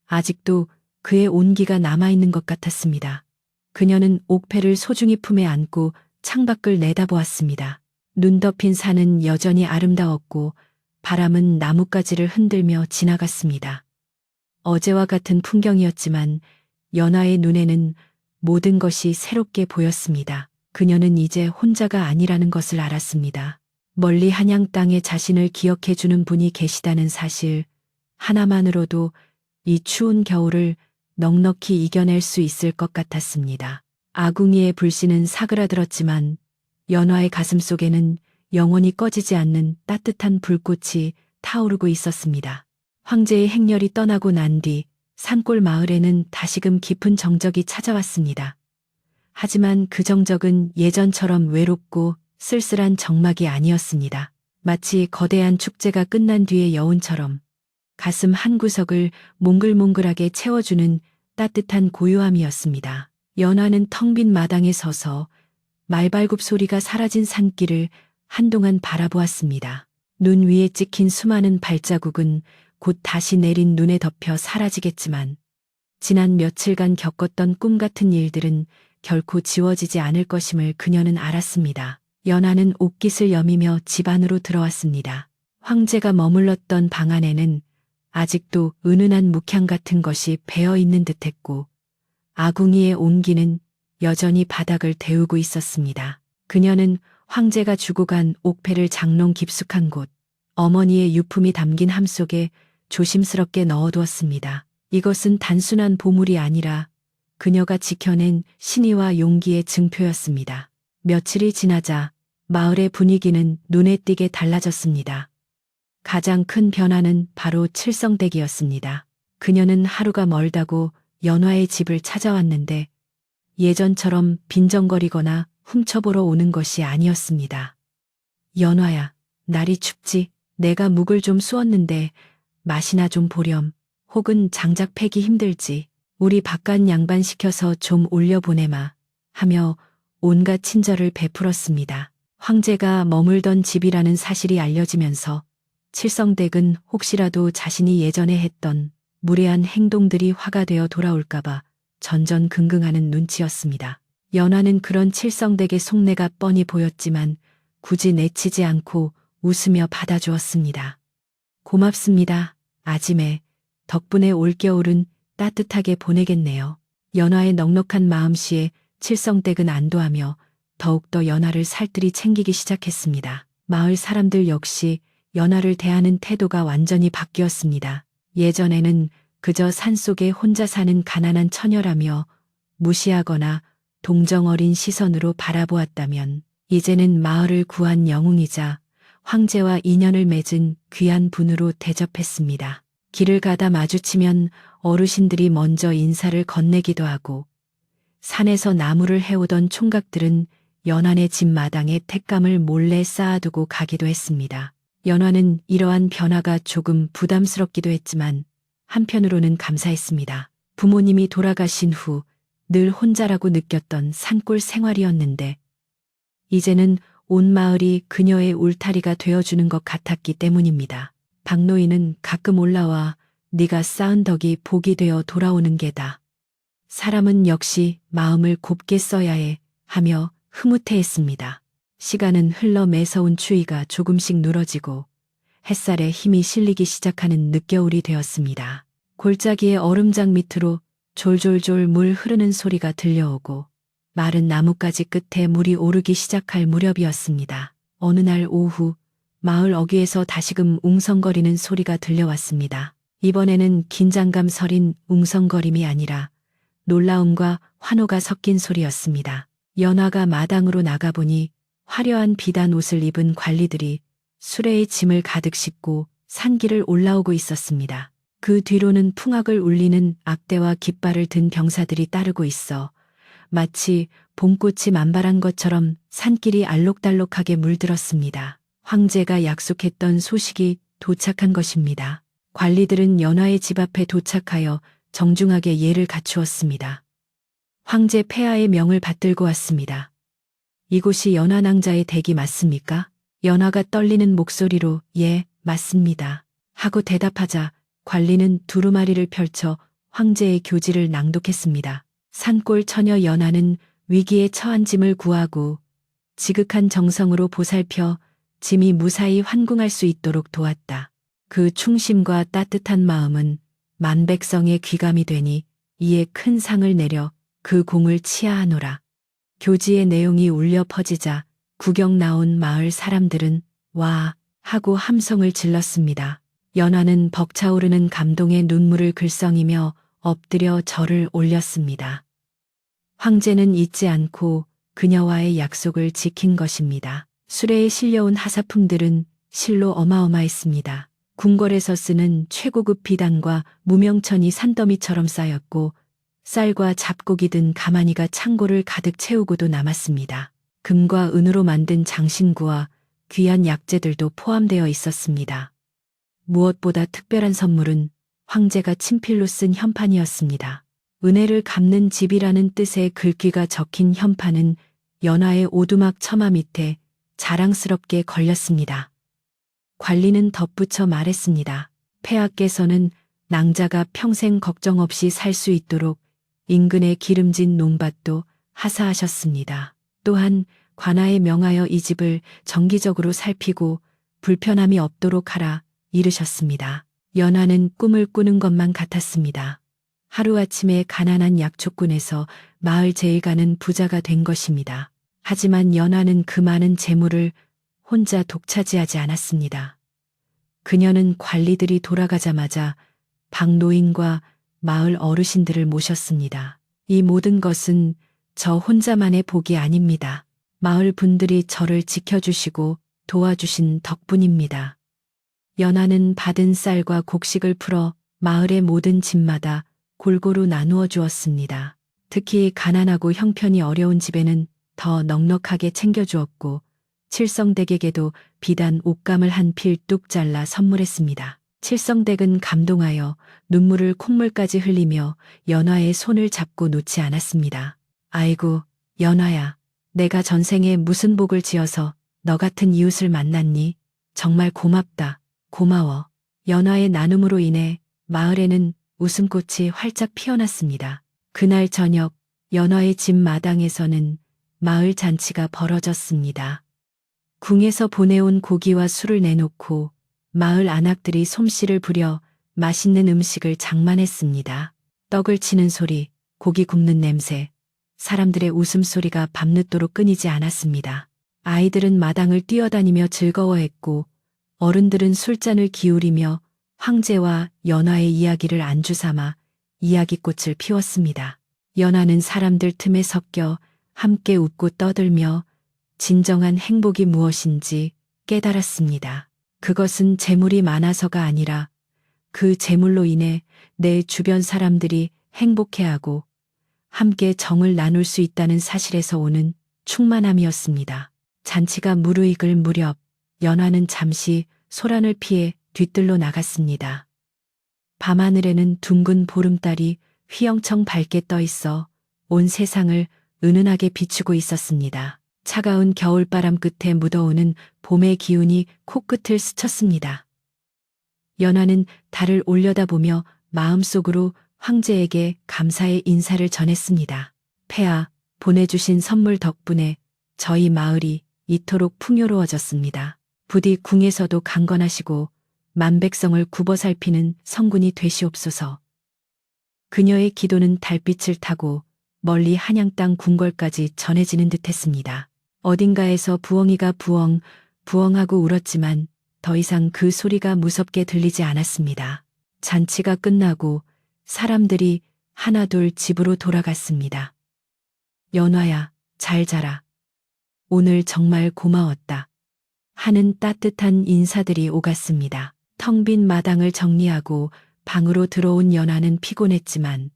S1: 아직도 그의 온기가 남아있는 것 같았습니다. 그녀는 옥패를 소중히 품에 안고 창밖을 내다보았습니다. 눈 덮인 산은 여전히 아름다웠고 바람은 나뭇가지를 흔들며 지나갔습니다. 어제와 같은 풍경이었지만 연화의 눈에는 모든 것이 새롭게 보였습니다. 그녀는 이제 혼자가 아니라는 것을 알았습니다. 멀리 한양 땅에 자신을 기억해주는 분이 계시다는 사실 하나만으로도 이 추운 겨울을 넉넉히 이겨낼 수 있을 것 같았습니다. 아궁이의 불씨는 사그라들었지만 연화의 가슴 속에는 영원히 꺼지지 않는 따뜻한 불꽃이 타오르고 있었습니다. 황제의 행렬이 떠나고 난 뒤 산골 마을에는 다시금 깊은 정적이 찾아왔습니다. 하지만 그 정적은 예전처럼 외롭고 쓸쓸한 적막이 아니었습니다. 마치 거대한 축제가 끝난 뒤의 여운처럼 가슴 한구석을 몽글몽글하게 채워주는 따뜻한 고요함이었습니다. 연화는 텅 빈 마당에 서서 말발굽 소리가 사라진 산길을 한동안 바라보았습니다. 눈 위에 찍힌 수많은 발자국은 곧 다시 내린 눈에 덮여 사라지겠지만 지난 며칠간 겪었던 꿈 같은 일들은 결코 지워지지 않을 것임을 그녀는 알았습니다. 연화는 옷깃을 여미며 집 안으로 들어왔습니다. 황제가 머물렀던 방 안에는 아직도 은은한 묵향 같은 것이 배어 있는 듯했고 아궁이의 온기는 여전히 바닥을 데우고 있었습니다. 그녀는 황제가 주고 간 옥패를 장롱 깊숙한 곳, 어머니의 유품이 담긴 함 속에 조심스럽게 넣어두었습니다. 이것은 단순한 보물이 아니라 그녀가 지켜낸 신의와 용기의 증표였습니다. 며칠이 지나자 마을의 분위기는 눈에 띄게 달라졌습니다. 가장 큰 변화는 바로 칠성댁이었습니다. 그녀는 하루가 멀다고 연화의 집을 찾아왔는데 예전처럼 빈정거리거나 훔쳐보러 오는 것이 아니었습니다. 연화야, 날이 춥지? 내가 묵을 좀 쑤었는데 맛이나 좀 보렴. 혹은 장작 패기 힘들지? 우리 바깥 양반 시켜서 좀 올려보내마. 하며 온갖 친절을 베풀었습니다. 황제가 머물던 집이라는 사실이 알려지면서 칠성댁은 혹시라도 자신이 예전에 했던 무례한 행동들이 화가 되어 돌아올까봐 전전긍긍하는 눈치였습니다. 연화는 그런 칠성댁의 속내가 뻔히 보였지만 굳이 내치지 않고 웃으며 받아주었습니다. 고맙습니다, 아지매. 덕분에 올겨울은 따뜻하게 보내겠네요. 연화의 넉넉한 마음씨에 칠성댁은 안도하며 더욱더 연화를 살뜰히 챙기기 시작했습니다. 마을 사람들 역시 연화를 대하는 태도가 완전히 바뀌었습니다. 예전에는 그저 산속에 혼자 사는 가난한 처녀라며 무시하거나 동정어린 시선으로 바라보았다면 이제는 마을을 구한 영웅이자 황제와 인연을 맺은 귀한 분으로 대접했습니다. 길을 가다 마주치면 어르신들이 먼저 인사를 건네기도 하고 산에서 나무를 해오던 총각들은 연화의 집 마당에 택감을 몰래 쌓아두고 가기도 했습니다. 연화는 이러한 변화가 조금 부담스럽기도 했지만 한편으로는 감사했습니다. 부모님이 돌아가신 후 늘 혼자라고 느꼈던 산골 생활이었는데 이제는 온 마을이 그녀의 울타리가 되어주는 것 같았기 때문입니다. 박노인은 가끔 올라와 네가 쌓은 덕이 복이 되어 돌아오는 게다. 사람은 역시 마음을 곱게 써야 해 하며 흐뭇해했습니다. 시간은 흘러 매서운 추위가 조금씩 누러지고 햇살에 힘이 실리기 시작하는 늦겨울이 되었습니다. 골짜기의 얼음장 밑으로 졸졸졸 물 흐르는 소리가 들려오고 마른 나뭇가지 끝에 물이 오르기 시작할 무렵이었습니다. 어느 날 오후 마을 어귀에서 다시금 웅성거리는 소리가 들려왔습니다. 이번에는 긴장감 서린 웅성거림이 아니라 놀라움과 환호가 섞인 소리였습니다. 연화가 마당으로 나가보니 화려한 비단 옷을 입은 관리들이 수레에 짐을 가득 싣고 산길을 올라오고 있었습니다. 그 뒤로는 풍악을 울리는 악대와 깃발을 든 병사들이 따르고 있어 마치 봄꽃이 만발한 것처럼 산길이 알록달록하게 물들었습니다. 황제가 약속했던 소식이 도착한 것입니다. 관리들은 연화의 집 앞에 도착하여 정중하게 예를 갖추었습니다. 황제 폐하의 명을 받들고 왔습니다. 이곳이 연화낭자의 댁이 맞습니까? 연화가 떨리는 목소리로 예, 맞습니다. 하고 대답하자 관리는 두루마리를 펼쳐 황제의 교지를 낭독했습니다. 산골 처녀 연화는 위기에 처한 짐을 구하고 지극한 정성으로 보살펴 짐이 무사히 환궁할 수 있도록 도왔다. 그 충심과 따뜻한 마음은 만백성의 귀감이 되니 이에 큰 상을 내려 그 공을 치하하노라. 교지의 내용이 울려 퍼지자 구경 나온 마을 사람들은 와 하고 함성을 질렀습니다. 연화는 벅차오르는 감동의 눈물을 글썽이며 엎드려 절을 올렸습니다. 황제는 잊지 않고 그녀와의 약속을 지킨 것입니다. 수레에 실려온 하사품들은 실로 어마어마했습니다. 궁궐에서 쓰는 최고급 비단과 무명천이 산더미처럼 쌓였고 쌀과 잡곡이 든 가마니가 창고를 가득 채우고도 남았습니다. 금과 은으로 만든 장신구와 귀한 약재들도 포함되어 있었습니다. 무엇보다 특별한 선물은 황제가 친필로 쓴 현판이었습니다. 은혜를 갚는 집이라는 뜻의 글귀가 적힌 현판은 연화의 오두막 처마 밑에 자랑스럽게 걸렸습니다. 관리는 덧붙여 말했습니다. 폐하께서는 낭자가 평생 걱정 없이 살 수 있도록 인근의 기름진 논밭도 하사하셨습니다. 또한 관아에 명하여 이 집을 정기적으로 살피고 불편함이 없도록 하라 이르셨습니다. 연화는 꿈을 꾸는 것만 같았습니다. 하루아침에 가난한 약초꾼에서 마을 제일 가는 부자가 된 것입니다. 하지만 연화는 그 많은 재물을 혼자 독차지하지 않았습니다. 그녀는 관리들이 돌아가자마자 박노인과 마을 어르신들을 모셨습니다. 이 모든 것은 저 혼자만의 복이 아닙니다. 마을 분들이 저를 지켜주시고 도와주신 덕분입니다. 연화는 받은 쌀과 곡식을 풀어 마을의 모든 집마다 골고루 나누어 주었습니다. 특히 가난하고 형편이 어려운 집에는 더 넉넉하게 챙겨주었고 칠성댁에게도 비단 옷감을 한 필 뚝 잘라 선물했습니다. 칠성댁은 감동하여 눈물을 콧물까지 흘리며 연화의 손을 잡고 놓지 않았습니다. 아이고, 연화야, 내가 전생에 무슨 복을 지어서 너 같은 이웃을 만났니? 정말 고맙다. 고마워. 연화의 나눔으로 인해 마을에는 웃음꽃이 활짝 피어났습니다. 그날 저녁 연화의 집 마당에서는 마을 잔치가 벌어졌습니다. 궁에서 보내온 고기와 술을 내놓고 마을 안악들이 솜씨를 부려 맛있는 음식을 장만했습니다. 떡을 치는 소리, 고기 굽는 냄새, 사람들의 웃음소리가 밤늦도록 끊이지 않았습니다. 아이들은 마당을 뛰어다니며 즐거워했고 어른들은 술잔을 기울이며 황제와 연화의 이야기를 안주 삼아 이야기꽃을 피웠습니다. 연화는 사람들 틈에 섞여 함께 웃고 떠들며 진정한 행복이 무엇인지 깨달았습니다. 그것은 재물이 많아서가 아니라 그 재물로 인해 내 주변 사람들이 행복해하고 함께 정을 나눌 수 있다는 사실에서 오는 충만함이었습니다. 잔치가 무르익을 무렵 연화는 잠시 소란을 피해 뒤뜰로 나갔습니다. 밤하늘에는 둥근 보름달이 휘영청 밝게 떠 있어 온 세상을 은은하게 비추고 있었습니다. 차가운 겨울바람 끝에 묻어오는 봄의 기운이 코끝을 스쳤습니다. 연화는 달을 올려다보며 마음속으로 황제에게 감사의 인사를 전했습니다. 폐하, 보내주신 선물 덕분에 저희 마을이 이토록 풍요로워졌습니다. 부디 궁에서도 강건하시고 만백성을 굽어 살피는 성군이 되시옵소서. 그녀의 기도는 달빛을 타고 멀리 한양 땅 궁궐까지 전해지는 듯했습니다. 어딘가에서 부엉이가 부엉하고 울었지만 더 이상 그 소리가 무섭게 들리지 않았습니다. 잔치가 끝나고 사람들이 하나둘 집으로 돌아갔습니다. 연화야, 잘 자라. 오늘 정말 고마웠다. 하는 따뜻한 인사들이 오갔습니다. 텅 빈 마당을 정리하고 방으로 들어온 연화는 피곤했지만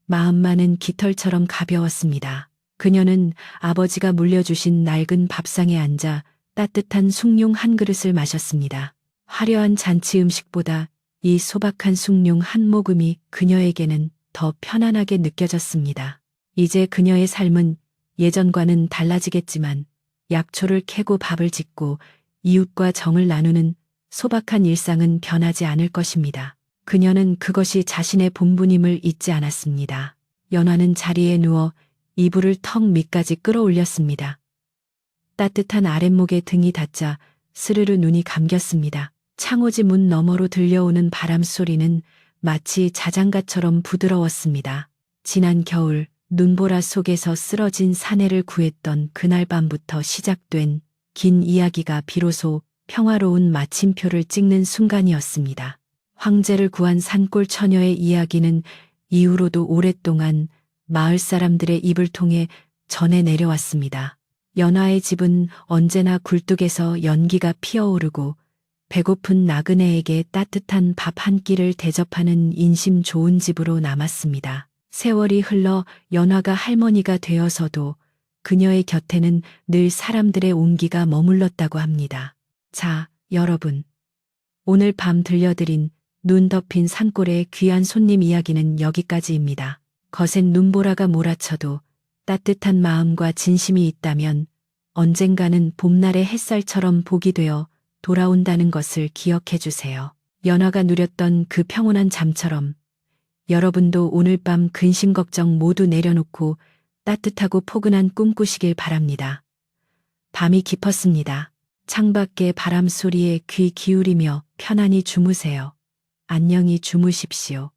S1: 마음만은 깃털처럼 가벼웠습니다. 그녀는 아버지가 물려주신 낡은 밥상에 앉아 따뜻한 숭늉 한 그릇을 마셨습니다. 화려한 잔치 음식보다 이 소박한 숭늉 한 모금이 그녀에게는 더 편안하게 느껴졌습니다. 이제 그녀의 삶은 예전과는 달라지겠지만 약초를 캐고 밥을 짓고 이웃과 정을 나누는 소박한 일상은 변하지 않을 것입니다. 그녀는 그것이 자신의 본분임을 잊지 않았습니다. 연화는 자리에 누워 이불을 턱 밑까지 끌어올렸습니다. 따뜻한 아랫목에 등이 닿자 스르르 눈이 감겼습니다. 창호지 문 너머로 들려오는 바람 소리는 마치 자장가처럼 부드러웠습니다. 지난 겨울 눈보라 속에서 쓰러진 사내를 구했던 그날 밤부터 시작된 긴 이야기가 비로소 평화로운 마침표를 찍는 순간이었습니다. 황제를 구한 산골 처녀의 이야기는 이후로도 오랫동안 마을 사람들의 입을 통해 전해 내려왔습니다. 연화의 집은 언제나 굴뚝에서 연기가 피어오르고 배고픈 나그네에게 따뜻한 밥 한 끼를 대접하는 인심 좋은 집으로 남았습니다. 세월이 흘러 연화가 할머니가 되어서도 그녀의 곁에는 늘 사람들의 온기가 머물렀다고 합니다. 자, 여러분. 오늘 밤 들려드린 눈 덮인 산골의 귀한 손님 이야기는 여기까지입니다. 거센 눈보라가 몰아쳐도 따뜻한 마음과 진심이 있다면 언젠가는 봄날의 햇살처럼 복이 되어 돌아온다는 것을 기억해 주세요. 연화가 누렸던 그 평온한 잠처럼 여러분도 오늘 밤 근심 걱정 모두 내려놓고 따뜻하고 포근한 꿈 꾸시길 바랍니다. 밤이 깊었습니다. 창밖의 바람 소리에 귀 기울이며 편안히 주무세요. 안녕히 주무십시오.